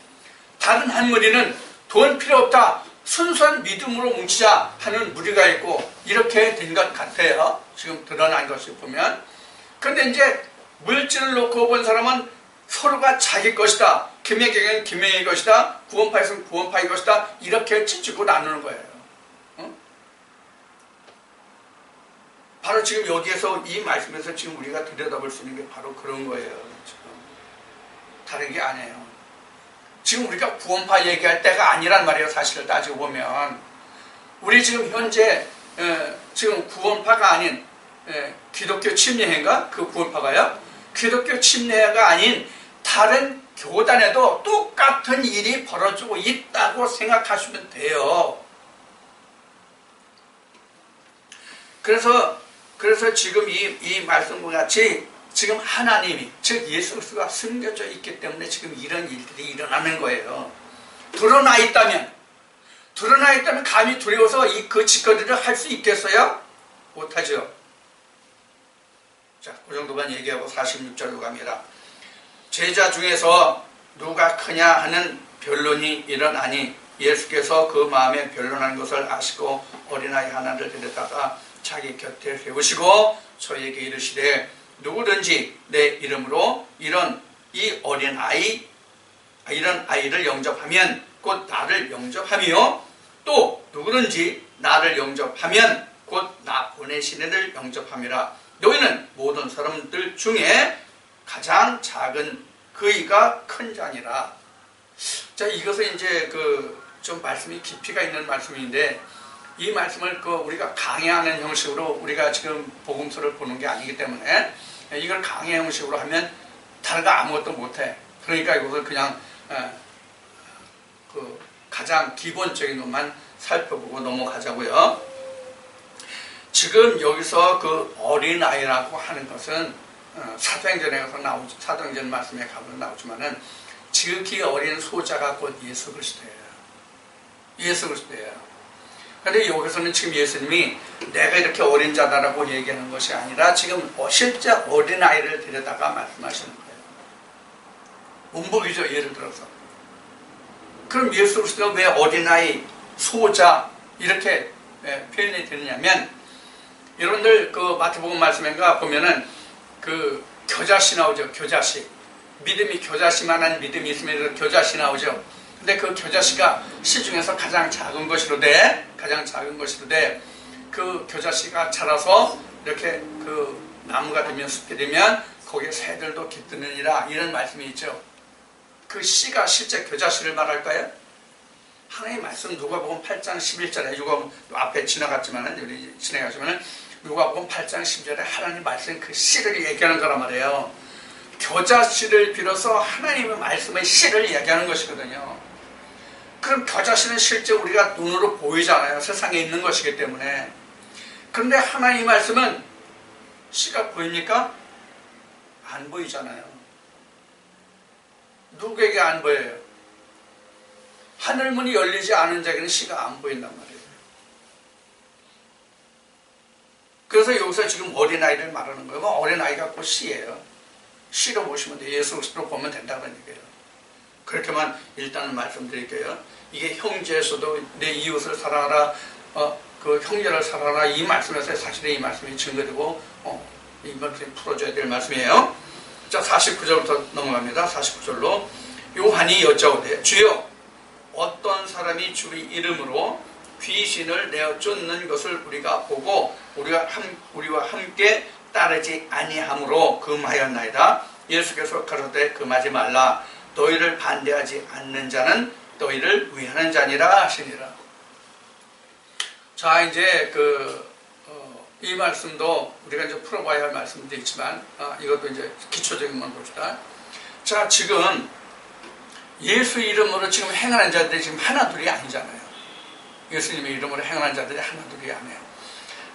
다른 한 무리는 돈 필요 없다, 순수한 믿음으로 뭉치자 하는 무리가 있고, 이렇게 된 것 같아요. 지금 드러난 것을 보면. 그런데 이제 물질을 놓고 본 사람은 서로가 자기 것이다, 김혜경은 김혜경의 것이다, 구원파에서는 구원파의 것이다, 이렇게 찢고 나누는 거예요. 바로 지금 여기에서 이 말씀에서 지금 우리가 들여다볼 수 있는 게 바로 그런 거예요. 지금 다른 게 아니에요. 지금 우리가 구원파 얘기할 때가 아니란 말이에요. 사실을 따지고 보면 우리 지금 현재 지금 구원파가 아닌 기독교 침례회인가? 그 구원파가요? 기독교 침례회가 아닌 다른 교단에도 똑같은 일이 벌어지고 있다고 생각하시면 돼요. 그래서 지금 이 말씀과 같이 지금 하나님이, 즉 예수 그리스도가 숨겨져 있기 때문에 지금 이런 일들이 일어나는 거예요. 드러나 있다면 감히 두려워서 그 짓거리를 할 수 있겠어요? 못하죠. 자, 그 정도만 얘기하고 46절로 갑니다. 제자 중에서 누가 크냐 하는 변론이 일어나니 예수께서 그 마음에 변론하는 것을 아시고 어린아이 하나를 데려다가 자기 곁에 세우시고 저에게 이르시되 누구든지 내 이름으로 이런 아이를 영접하면 곧 나를 영접하며 또 누구든지 나를 영접하면 곧 나 보내신 이를 영접함이라. 너희는 모든 사람들 중에 가장 작은 그이가 큰 자니라. 자, 이것은 이제 좀 말씀이 깊이가 있는 말씀인데, 이 말씀을 우리가 강해하는 형식으로 우리가 지금 복음서를 보는 게 아니기 때문에 이걸 강해 형식으로 하면 다르가 아무것도 못해. 그러니까 이것을 그냥 가장 기본적인 것만 살펴보고 넘어가자고요. 지금 여기서 그 어린아이라고 하는 것은 사도행전에 가서 나오죠. 사도행전 말씀에 가면 나오지만은 지극히 어린 소자가 곧 예수 그리스도예요. 예수 그리스도예요. 그런데 여기서는 지금 예수님이 내가 이렇게 어린 자다라고 얘기하는 것이 아니라 지금 실제 어린아이를 데려다가 말씀하시는 거예요. 문복이죠, 예를 들어서. 그럼 예수 그리스도가 왜 어린아이, 소자 이렇게 표현이 되느냐면, 여러분들 마태복음 말씀인가 보면은 겨자씨 나오죠. 겨자씨. 믿음이 겨자씨만한 믿음이 있으면 겨자씨 나오죠. 근데 그 겨자씨가 씨 중에서 가장 작은 것이로되 그 겨자씨가 자라서 이렇게 나무가 되면 숲이 되면 거기에 새들도 깃드느니라, 이런 말씀이 있죠. 그 씨가 실제 겨자씨를 말할까요? 하나님의 말씀 누가복음 8장 11절에 이거 앞에 지나갔지만은 누가복음 8장 10절에 하나님 말씀 그 씨를 얘기하는 거란 말이에요. 겨자씨를 빌어서 하나님의 말씀의 씨를 얘기하는 것이거든요. 그럼 겨자씨는 실제 우리가 눈으로 보이잖아요. 세상에 있는 것이기 때문에. 그런데 하나님의 말씀은 씨가 보입니까? 안 보이잖아요. 누구에게 안 보여요? 하늘문이 열리지 않은 자에게는 씨가 안 보인단 말이에요. 그래서 여기서 지금 어린아이를 말하는 거예요. 어린아이가 곧 씨예요. 씨로 보시면 돼요. 예수 그리스도로 보면 된다는 얘기예요. 그렇게만 일단은 말씀드릴게요. 이게 형제에서도 내 이웃을 사랑하라, 그 형제를 사랑하라, 이 말씀에서 사실은 이 말씀이 증거되고 이 말씀이 풀어줘야 될 말씀이에요. 자, 49절부터 넘어갑니다. 49절로 요한이 여짜오되 주여 어떤 사람이 주의 이름으로 귀신을 내어 쫓는 것을 우리가 보고 우리와 함께 따르지 아니함으로 금하였나이다. 예수께서 가로되 금하지 말라. 너희를 반대하지 않는 자는 너희를 위하는 자니라 하시니라. 자, 이제 이 말씀도 우리가 이제 풀어봐야 할 말씀도 있지만 이것도 이제 기초적인 건 봅시다. 자, 지금 예수 이름으로 지금 행하는 자들이 지금 하나둘이 아니잖아요. 예수님의 이름으로 행하는 자들이 하나둘이 아니에요.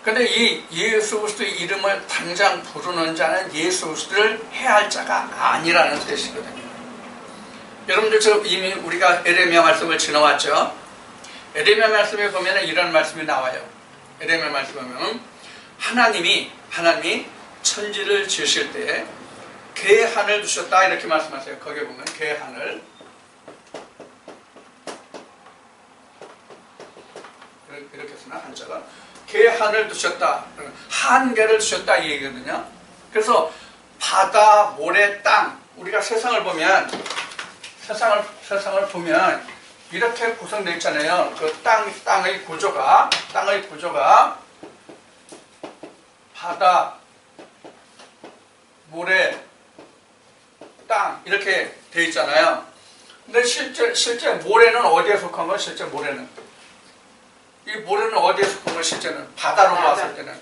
근데 이 예수 그리스도의 이름을 당장 부르는 자는 예수 그리스도를 해할 자가 아니라는 뜻이거든요. 여러분들 지금 이미 우리가 에레미야 말씀을 지나왔죠. 에레미야 말씀에 보면 이런 말씀이 나와요. 에레미야 말씀에 보면 하나님이 천지를 지으실 때 계한을 두셨다 이렇게 말씀하세요. 거기에 보면 계한을 이렇게 쓰나 한자가 계한을 두셨다, 한계를 두셨다 이 얘기거든요. 그래서 바다, 모래, 땅, 우리가 세상을 보면 이렇게 구성되어 있잖아요. 그 땅의 구조가 바다, 모래, 땅 이렇게 되어 있잖아요. 근데 실제 모래는 어디에 속한 거예요? 실제 모래는 이 모래는 어디에 속한 거예요? 실제는 바다로 봤을 때는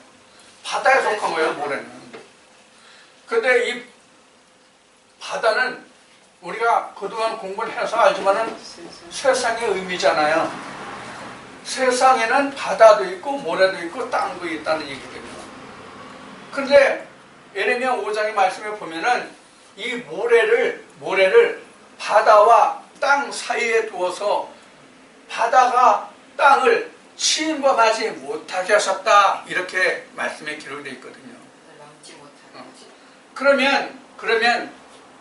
바다에 속한 거예요. 모래는. 근데 이 바다는 우리가 그동안 공부를 해서 알지만은 세상의 의미잖아요. 세상에는 바다도 있고 모래도 있고 땅도 있다는 얘기거든요. 근데 예레미야 5장의 말씀에 보면은 이 모래를 바다와 땅 사이에 두어서 바다가 땅을 침범하지 못하게 하셨다 이렇게 말씀에 기록되어 있거든요. 그러면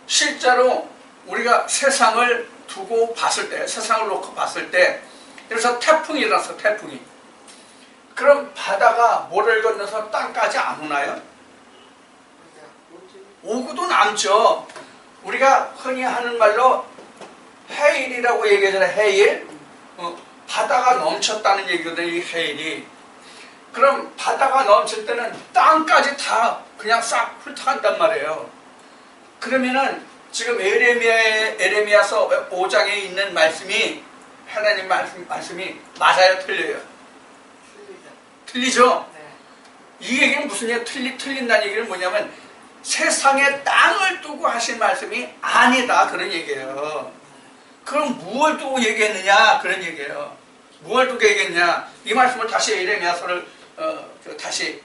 실제로 우리가 세상을 두고 봤을 때, 세상을 놓고 봤을 때, 그래서 태풍이 일어났어, 태풍이. 그럼 바다가 모래를 건너서 땅까지 안 오나요? 오고도 남죠. 우리가 흔히 하는 말로 해일이라고 얘기하잖아요. 해일. 바다가 넘쳤다는 얘기거든요. 이 해일이. 그럼 바다가 넘칠 때는 땅까지 다 그냥 싹 훑어간단 말이에요. 그러면은 지금 에레미야서 5장에 있는 말씀이 하나님 말씀이 맞아요? 틀려요? 틀리죠? 네. 이 얘기는 무슨 얘기예요? 틀린다는 얘기는 뭐냐면 세상에 땅을 두고 하신 말씀이 아니다 그런 얘기예요. 그럼 무엇을 두고 얘기했느냐 그런 얘기예요. 무엇을 두고 얘기했냐 이 말씀을 다시 에레미야서를 다시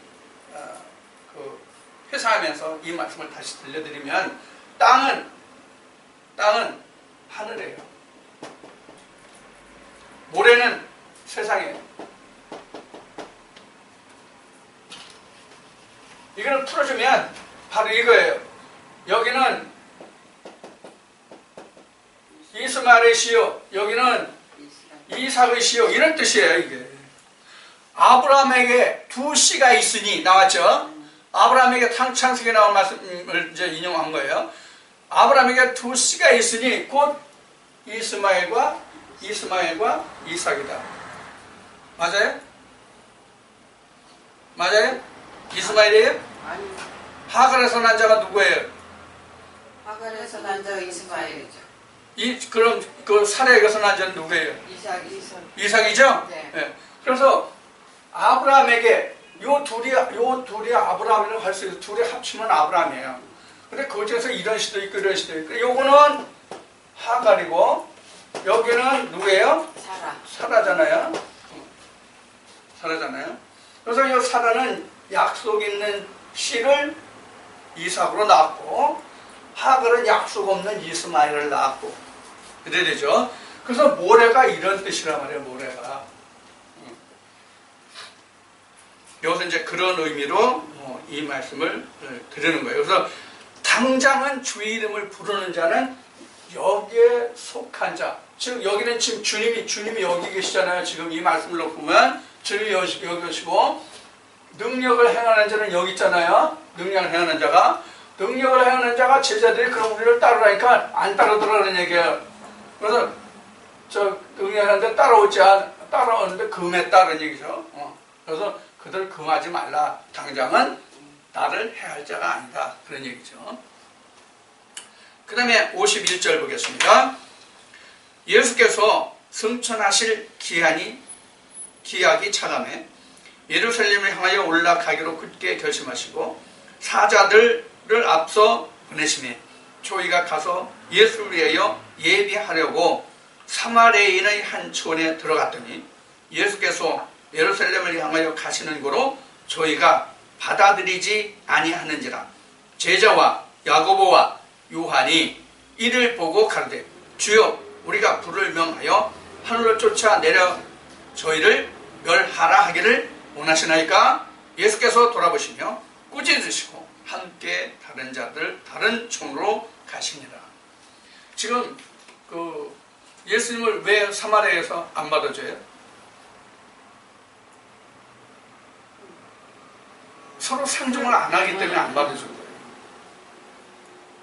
회상하면서 이 말씀을 다시 들려드리면 땅은 하늘이에요. 모래는 세상이에요. 이걸 풀어주면 바로 이거예요. 여기는 이스마엘의 시요, 여기는 이삭의 시요, 이런 뜻이에요. 이게 아브라함에게 두 씨가 있으니 나왔죠. 아브라함에게 창세기에 나온 말씀을 이제 인용한 거예요. 아브라함에게 두 씨가 있으니 곧 이스마엘과 이삭이다. 맞아요? 맞아요? 이스마엘이에요? 아니. 하갈에서 난 자가 누구예요? 하갈에서 난 자가 이스마엘이죠. 그럼 그 사레에게서 난 자는 누구예요? 이삭이죠? 네. 네. 그래서 아브라함에게 요 둘이 아브라함이라고 할 수 있어요. 둘이 합치면 아브라함이에요. 근데 그 중에서 이런 시도 있고 이런 시도 있고 요거는 하갈이고 여기는 누구예요? 사라잖아요. 그래서 이 사라는 약속 있는 씨를 이삭으로 낳았고 하갈은 약속 없는 이스마엘을 낳았고 그래야 되죠. 그래서 모래가 이런 뜻이란 말이에요. 모래가 여기서 이제 그런 의미로 이 말씀을 드리는 거예요. 그래서 당장은 주의 이름을 부르는 자는 여기에 속한 자. 즉 여기는 지금 주님이 여기 계시잖아요. 지금 이 말씀을 놓고 보면 주님이 여기 계시고 능력을 행하는 자는 여기 있잖아요. 능력을 행하는 자가 제자들이 그럼 우리를 따르라니까 안 따르더라는 얘기예요. 그래서 저 능력하는 자 따라오는데 금했다는 얘기죠. 그래서 그들 금하지 말라. 당장은 나를 해할 자가 아니다. 그런 얘기죠. 그 다음에 51절 보겠습니다. 예수께서 승천하실 기약이 차감해 예루살렘을 향하여 올라가기로 굳게 결심하시고 사자들을 앞서 보내시매 저희가 가서 예수를 위하여 예비하려고 사마리아인의 한 촌에 들어갔더니 예수께서 예루살렘을 향하여 가시는 거로 저희가 받아들이지 아니하는지라. 제자와 야고보와 요한이 이를 보고 가로되 주여 우리가 불을 명하여 하늘로 쫓아 내려 저희를 멸하라 하기를 원하시나이까? 예수께서 돌아보시며 꾸짖으시고 함께 다른 자들 다른 촌으로 가시니라. 지금 예수님을 왜 사마리아에서 안 받아줘요? 서로 상종을 안 하기 때문에 안 받아준 거예요.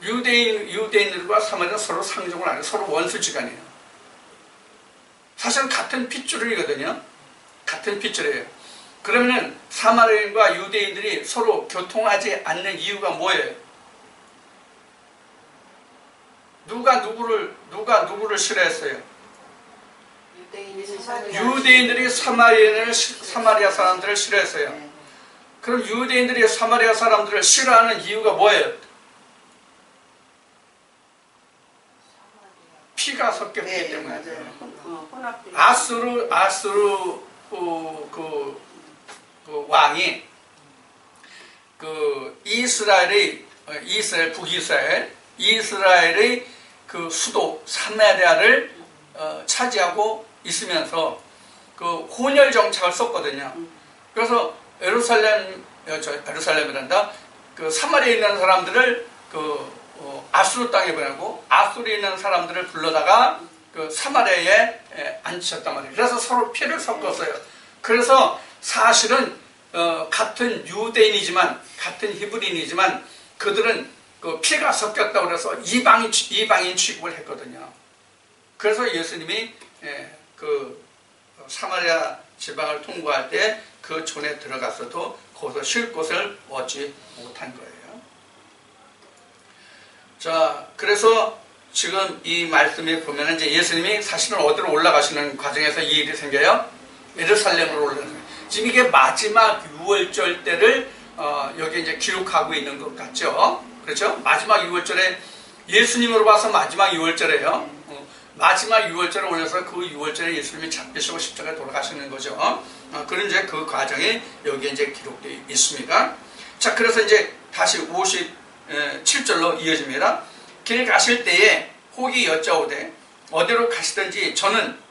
유대인들과 사마리아 서로 상종을 안 해요. 서로 원수지간이에요. 사실은 같은 핏줄이거든요. 같은 핏줄이에요. 그러면은 사마리아인과 유대인들이 서로 교통하지 않는 이유가 뭐예요? 누가 누구를 싫어했어요? 유대인들이 사마리아 사람들을 싫어했어요. 그럼 유대인들이 사마리아 사람들을 싫어하는 이유가 뭐예요? 피가 섞였기 때문에. 아수르 왕이 이스라엘의 그 수도 사마리아를 차지하고 있으면서 그 혼혈 정착을 썼거든요. 그래서 예루살렘이란다. 그 사마리아에 있는 사람들을 아수르 땅에 보내고 아수르에 있는 사람들을 불러다가 그 사마리아에 앉히셨단 말이에요. 그래서 서로 피를 섞었어요. 그래서 사실은 같은 유대인이지만 같은 히브리인이지만 그들은 그 피가 섞였다고 그래서 이방인 취급을 했거든요. 그래서 예수님이 그 사마리아 지방을 통과할 때 그 촌에 들어갔어도 거기서 쉴 곳을 얻지 못한 거예요. 자, 그래서 지금 이 말씀에 보면 이제 예수님이 사실은 어디로 올라가시는 과정에서 이 일이 생겨요? 예루살렘으로 올라가요. 지금 이게 마지막 유월절 때를 여기 이제 기록하고 있는 것 같죠? 그렇죠? 마지막 유월절에 예수님으로 봐서 마지막 유월절이에요. 마지막 유월절에 올려서 그 유월절에 예수님이 잡히시고 십자가에 돌아가시는 거죠. 그런 이제 그 과정이 여기에 이제 기록되어 있습니다. 자, 그래서 이제 다시 57절로 이어집니다. 길 가실 때에 혹이 여짜오되 어디로 가시든지 저는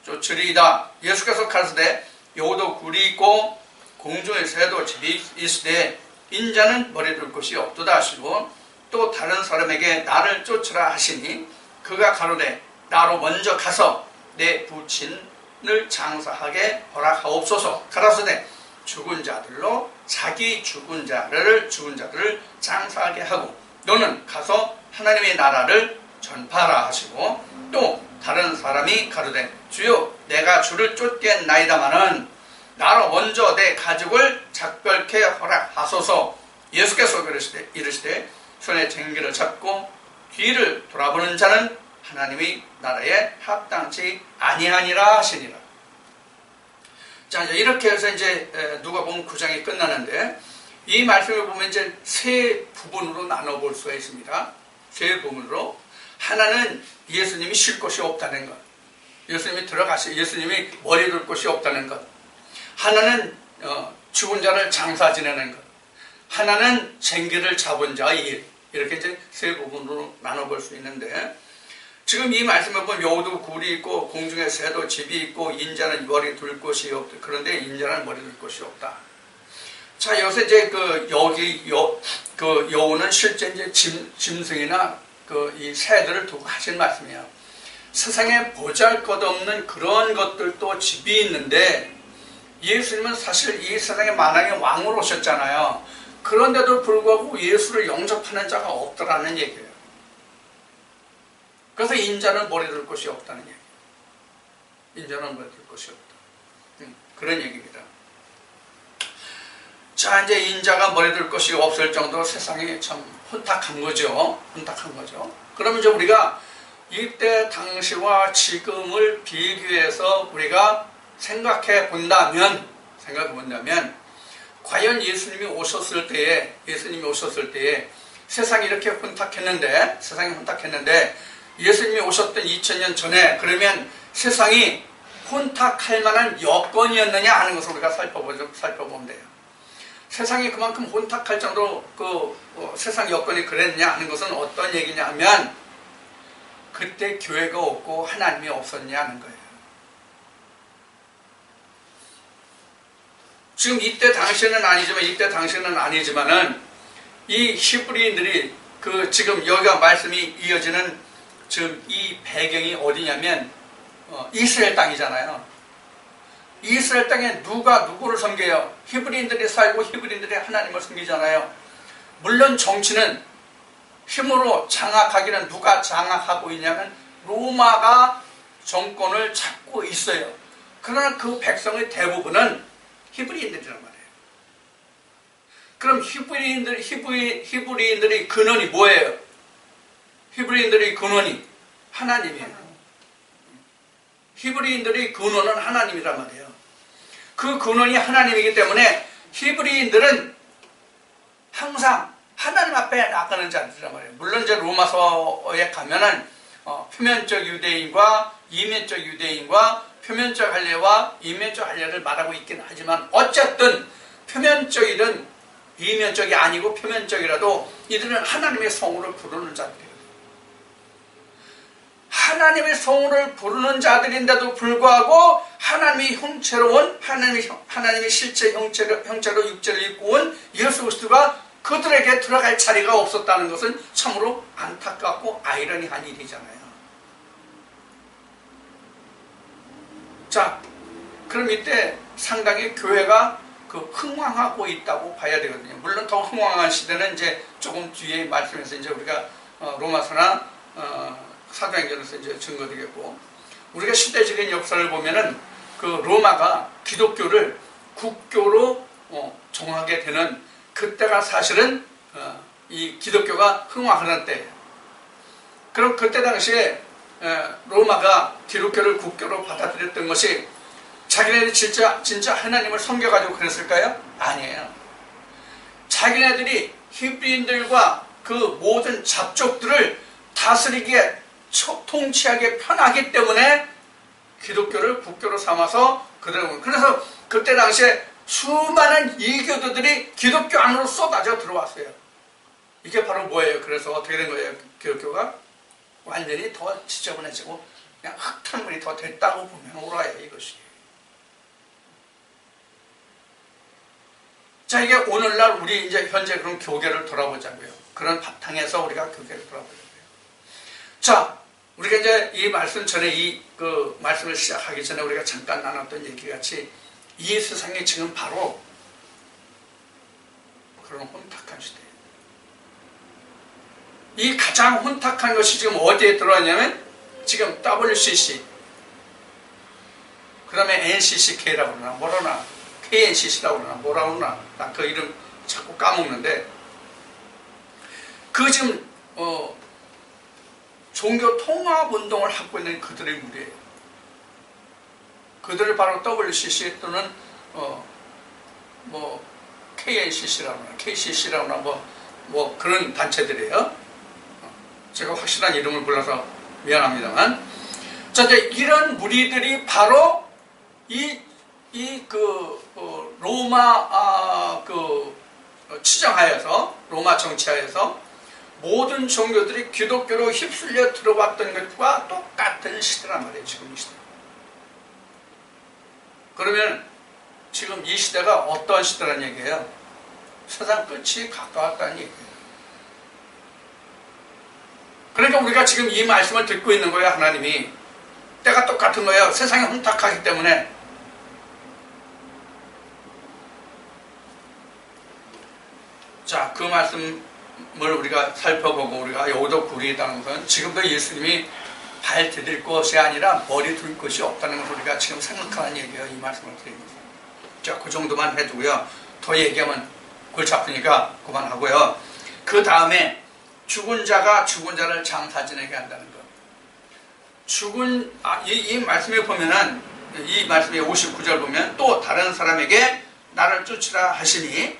쫓으리이다. 예수께서 가시되 여호도 굴이 있고 공중에 새도 집이 있으되 인자는 머리 둘 곳이 없도다 하시고 또 다른 사람에게 나를 쫓으라 하시니 그가 가로되 나로 먼저 가서 내 부친을 장사하게 허락하옵소서. 가라사대 죽은 자들로 자기 죽은 자들을 장사하게 하고 너는 가서 하나님의 나라를 전파하라 하시고 또 다른 사람이 가로되 주여 내가 주를 쫓겠나이다마는 나로 먼저 내 가죽을 작별케 허락하소서. 예수께서 이르시되 손에 쟁기를 잡고 뒤를 돌아보는 자는 하나님의 나라에 합당치 아니하니라 하시니라. 자, 이제 이렇게 해서 이제 누가복음 9장이 끝나는데 이 말씀을 보면 이제 세 부분으로 나눠볼 수가 있습니다. 세 부분으로. 하나는 예수님이 쉴 곳이 없다는 것. 예수님이 머리 둘 곳이 없다는 것. 하나는 죽은 자를 장사 지내는 것. 하나는 쟁기를 잡은 자의 일. 이렇게 이제 세 부분으로 나눠볼 수 있는데 지금 이 말씀을 보면 여우도 굴이 있고 공중에 새도 집이 있고 인자는 머리 둘 곳이 없다. 그런데 인자는 머리 둘 곳이 없다. 자, 여기서 이제 여우는 실제 이제 짐승이나 이 새들을 두고 하신 말씀이에요. 세상에 보잘것없는 그런 것들도 집이 있는데 예수님은 사실 이 세상의 만왕의 왕으로 오셨잖아요. 그런데도 불구하고 예수를 영접하는 자가 없더라는 얘기예요. 그래서 인자는 머리 둘 곳이 없다는 얘기예요. 인자는 머리 둘 곳이 없다. 그런 얘기입니다. 자, 이제 인자가 머리 둘 곳이 없을 정도로 세상이 참 혼탁한 거죠. 그러면 이제 우리가 이때 당시와 지금을 비교해서 우리가 생각해 본다면 과연 예수님이 오셨을 때에 세상이 이렇게 혼탁했는데 예수님이 오셨던 2000년 전에 그러면 세상이 혼탁할 만한 여건이었느냐 하는 것을 우리가 살펴보면 돼요. 세상이 그만큼 혼탁할 정도로 세상 여건이 그랬냐 하는 것은 어떤 얘기냐 하면 그때 교회가 없고 하나님이 없었냐 하는 거예요. 지금 이때 당시는 아니지만은 이 히브리인들이 지금 여기가 말씀이 이어지는 지금 이 배경이 어디냐면 이스라엘 땅이잖아요. 이스라엘 땅에 누가 누구를 섬겨요? 히브리인들이 살고 히브리인들이 하나님을 섬기잖아요. 물론 정치는 힘으로 장악하기는 누가 장악하고 있냐면 로마가 정권을 잡고 있어요. 그러나 그 백성의 대부분은 히브리인들이란 말이에요. 그럼 히브리인들의 근원이 뭐예요? 히브리인들의 근원이 하나님이에요. 히브리인들의 근원은 하나님이란 말이에요. 그 근원이 하나님이기 때문에 히브리인들은 항상 하나님 앞에 나가는 자들이란 말이에요. 물론 이제 로마서에 가면은 표면적 유대인과 이면적 유대인과 표면적 할례와 이면적 할례를 말하고 있긴 하지만 어쨌든 표면적이든 이면적이 아니고 표면적이라도 이들은 하나님의 성으로 부르는 자들이에요. 하나님의 성을 부르는 자들인데도 불구하고 하나님의 형체로 온 하나님의 실제 형체로 육체를 입고 온 예수 그리스도가 그들에게 들어갈 자리가 없었다는 것은 참으로 안타깝고 아이러니한 일이잖아요. 자, 그럼 이때 상당히 교회가 흥황하고 있다고 봐야 되거든요. 물론 더 흥황한 시대는 이제 조금 뒤에 말씀에서 이제 우리가 로마서나 사도행전에서 이제 증거되겠고, 우리가 시대적인 역사를 보면은 로마가 기독교를 국교로 정하게 되는 그때가 사실은 이 기독교가 흥황하는 때예요. 그럼 그때 당시에 로마가 기독교를 국교로 받아들였던 것이 자기네들이 진짜 하나님을 섬겨가지고 그랬을까요? 아니에요. 자기네들이 히브리인들과 그 모든 잡족들을 다스리기에 통치하기 편하기 때문에 기독교를 국교로 삼아서 그래서 그때 당시에 수많은 이교도들이 기독교 안으로 쏟아져 들어왔어요. 이게 바로 뭐예요? 그래서 어떻게 된 거예요? 기독교가 완전히 더 지저분해지고 그냥 흙탕물이 더 됐다고 보면 옳아요, 이것이. 자, 이게 오늘날 우리 이제 현재 그런 교계를 돌아보자고요. 그런 바탕에서 우리가 교계를 돌아보자고요. 자, 우리가 이제 이 말씀 전에 말씀을 시작하기 전에 우리가 잠깐 나눴던 얘기 같이 이 세상이 지금 바로 그런 혼탁한 시대예요. 이 가장 혼탁한 것이 지금 어디에 들어왔냐면 지금 WCC, 그 다음에 NCCK라고 그러나 뭐라나 KNCC라고 그러나 뭐라고 그러나 나 그 이름 자꾸 까먹는데 지금 종교 통합 운동을 하고 있는 그들의 무리예요. 그들을 바로 WCC 또는 KNCC라거나 KCC라거나 뭐 그런 단체들이에요. 제가 확실한 이름을 몰라서 미안합니다만, 자, 이제 이런 무리들이 바로 로마 치정하여서 로마 정치하여서 모든 종교들이 기독교로 휩쓸려 들어왔던 것과 똑같은 시대란 말이에요. 지금 이 시대. 그러면 지금 이 시대가 어떤 시대란 얘기예요? 세상 끝이 가까웠다는 얘기예요. 그러니까 우리가 지금 이 말씀을 듣고 있는 거예요. 하나님이 때가 똑같은 거예요. 세상이 혼탁하기 때문에. 자, 그 말씀을 우리가 살펴보고 우리가 여기도 구리다는 것은 지금도 예수님이 발 디딜 것이 아니라 머리 둘 것이 없다는 것을 우리가 지금 생각하는 얘기예요. 이 말씀을 드립니다. 자, 그 정도만 해두고요. 더 얘기하면 골치 아프니까 그만하고요. 그 다음에 죽은 자가 죽은 자를 장사 지내게 한다는 것. 이 말씀에 보면은, 이 말씀의 59절 보면 또 다른 사람에게 나를 쫓으라 하시니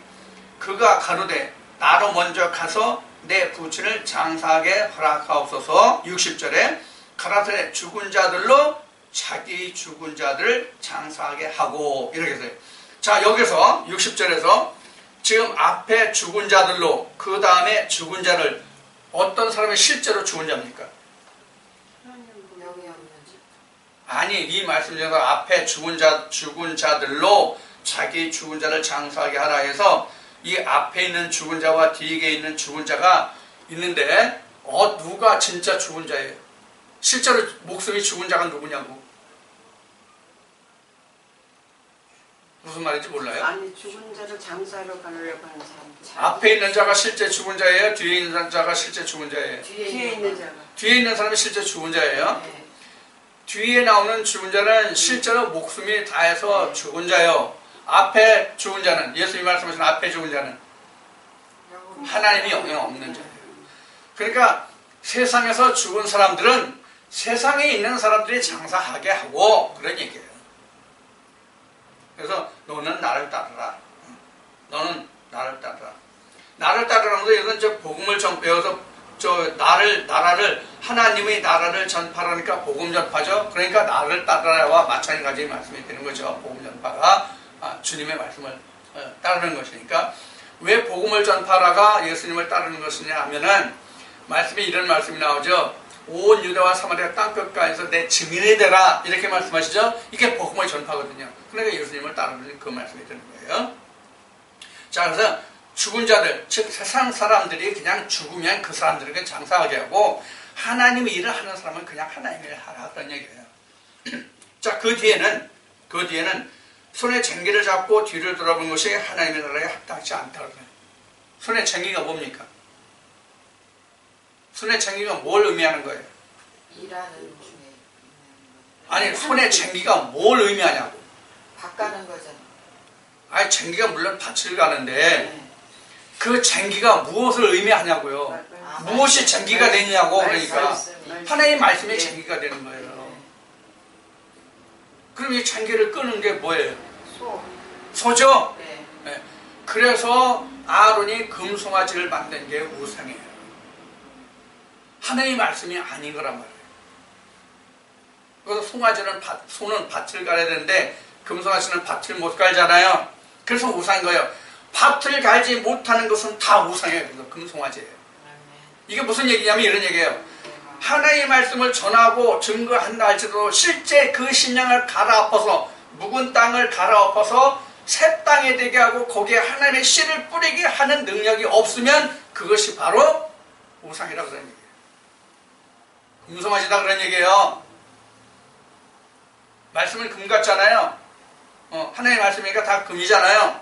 그가 가로되 나로 먼저 가서 내 부친을 장사하게 허락하옵소서. 60절에 가라사대 죽은 자들로 자기 죽은 자들을 장사하게 하고 이렇게 해서요. 자, 여기서 60절에서 지금 앞에 죽은 자들로 그 다음에 죽은 자를 어떤 사람이 실제로 죽은 자입니까? 영이 없는 아니, 이 말씀 중에서 앞에 죽은 자들로 자기 죽은 자를 장사하게 하라 해서 이 앞에 있는 죽은 자와 뒤에 있는 죽은 자가 있는데 누가 진짜 죽은 자예요? 실제로 목숨이 죽은 자가 누구냐고. 무슨 말인지 몰라요? 아니 죽은 자를 장사로 가려고 하는 사람. 앞에 있는 자가 실제 죽은 자예요? 뒤에 있는 자가 실제 죽은 자예요? 뒤에 있는 자가. 뒤에 있는 사람이 실제 죽은 자예요? 네. 뒤에 나오는 죽은 자는 실제로 목숨이 다해서 죽은 자요. 앞에 죽은 자는, 예수님이 말씀하신 앞에 죽은 자는 하나님이 영영 없는 자예요. 그러니까 세상에서 죽은 사람들은 세상에 있는 사람들이 장사하게 하고 그런 얘기예요. 그래서 너는 나를 따르라. 너는 나를 따르라. 나를 따르라는 것도 이건 저 복음을 배워서 나라를 하나님의 나라를 전파하니까 복음 전파죠. 그러니까 나를 따르라와 마찬가지 말씀이 되는 거죠. 복음 전파가 주님의 말씀을 따르는 것이니까. 왜 복음을 전파하라가 예수님을 따르는 것이냐 하면은 말씀에 이런 말씀이 나오죠. 온 유대와 사마리아 땅끝까지서 내 증인이 되라 이렇게 말씀하시죠. 이게 복음의 전파거든요. 그러니까 예수님을 따르는 그 말씀이 되는 거예요. 자, 그래서 죽은 자들, 즉 세상 사람들이 그냥 죽으면 그 사람들에게 장사하게 하고 하나님의 일을 하는 사람은 그냥 하나님의 일을 하라 그런 얘기예요. 자, 그 뒤에는 손에 쟁기를 잡고 뒤를 돌아보는 것이 하나님의 나라에 합당치 않다고 해요. 손에 쟁기가 뭡니까? 손에 쟁기가 뭘 의미하는 거예요? 일하는 중에 아니, 손에 쟁기가 뭘 의미하냐고. 바꿔는 거잖아. 아니, 쟁기가 물론 밭을 가는데 네. 그 쟁기가 무엇을 의미하냐고요. 무엇이 쟁기가 되냐고. 그러니까 하나님의 말씀이 쟁기가 되는 거예요. 그럼 이 쟁기를 끄는 게 뭐예요? 소죠? 네. 네. 그래서 아론이 금송아지를 만든 게 우상이에요. 하나님의 말씀이 아닌 거란 말이에요. 그래서 송아지는 소는 밭을 갈아야 되는데 금송아지는 밭을 못 갈잖아요. 그래서 우상인 거예요. 밭을 갈지 못하는 것은 다 우상이에요. 그래서 금송아지예요. 이게 무슨 얘기냐면 이런 얘기예요. 하나님의 말씀을 전하고 증거한다 할지라도 실제 그 신앙을 갈아엎어서 묵은 땅을 갈아엎어서 새 땅에 되게 하고 거기에 하나님의 씨를 뿌리게 하는 능력이 없으면 그것이 바로 우상이라고 그런 얘기예요. 금송아지다 그런 얘기예요. 말씀은 금 같잖아요. 하나님의 말씀이니까 다 금이잖아요.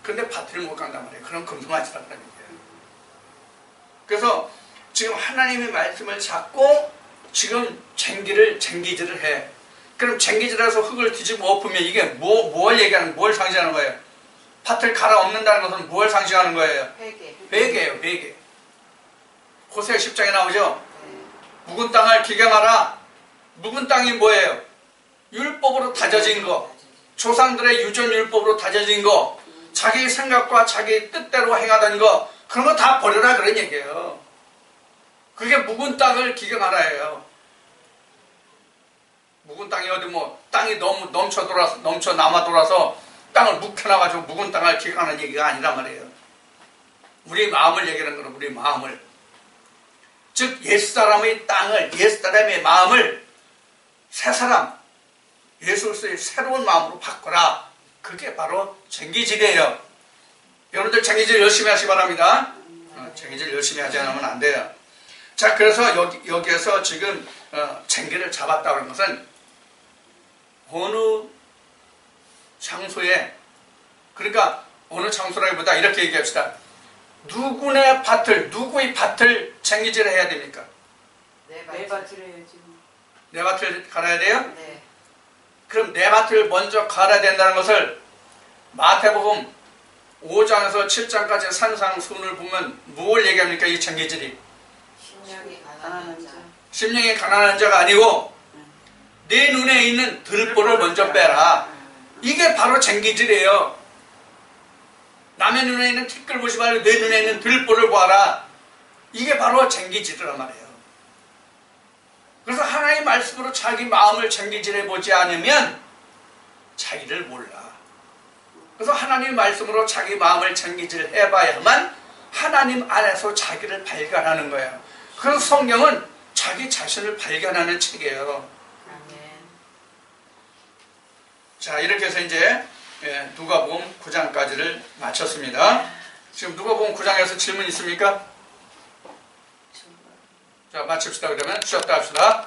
그런데 밭을 못 간단 말이에요. 그럼 금송아지다 그런 얘기예요. 그래서 지금 하나님의 말씀을 잡고 지금 쟁기질을 해. 그럼 쟁기질해서 흙을 뒤집어 엎으면 이게 뭘 상징하는 거예요? 밭을 갈아엎는다는 것은 뭘 상징하는 거예요? 회개예요, 회개. 호세아 10장에 나오죠? 묵은 땅을 기경하라. 묵은 땅이 뭐예요? 율법으로 다져진 거. 조상들의 유전율법으로 다져진 거. 자기 생각과 자기 뜻대로 행하던 거. 그런 거 다 버려라 그런 얘기예요. 그게 묵은 땅을 기경하라예요. 묵은 땅이 어디 땅이 너무 넘쳐 남아 돌아서 땅을 묵혀놔가지고 묵은 땅을 기경하는 얘기가 아니란 말이에요. 우리 마음을 얘기하는 거는 우리 마음을. 즉 옛사람의 땅을, 옛사람의 마음을 새 사람, 예수로서의 새로운 마음으로 바꿔라. 그게 바로 쟁기질이에요. 여러분들 쟁기질 열심히 하시기 바랍니다. 쟁기질 열심히 하지 않으면 안 돼요. 자, 그래서 여기에서 지금 쟁기를 잡았다는 것은 어느 장소에, 그러니까 어느 장소라기보다 이렇게 얘기합시다. 누구의 밭을 쟁기질을 해야 됩니까? 내 밭을 해야지. 내 밭을 갈아야 돼요? 네. 그럼 내 밭을 먼저 갈아야 된다는 것을 마태복음 5장에서 7장까지 산상순을 보면 뭘 얘기합니까? 이 쟁기질이. 심령이 가난한 자. 심령이 가난한 자가 아니고 내 눈에 있는 들보를 먼저 빼라. 이게 바로 쟁기질이에요. 남의 눈에 있는 티끌 보지 말고 내 눈에 있는 들보를 보아라. 이게 바로 쟁기질이란 말이에요. 그래서 하나님의 말씀으로 자기 마음을 쟁기질해 보지 않으면 자기를 몰라. 그래서 하나님의 말씀으로 자기 마음을 쟁기질 해봐야만 하나님 안에서 자기를 발견하는 거예요. 그래서 성경은 자기 자신을 발견하는 책이에요. 아멘. 자, 이렇게 해서 이제 누가복음 9장까지를 마쳤습니다. 지금 누가복음 9장에서 질문 있습니까? 자, 마칩시다. 그러면 쉬었다 합시다.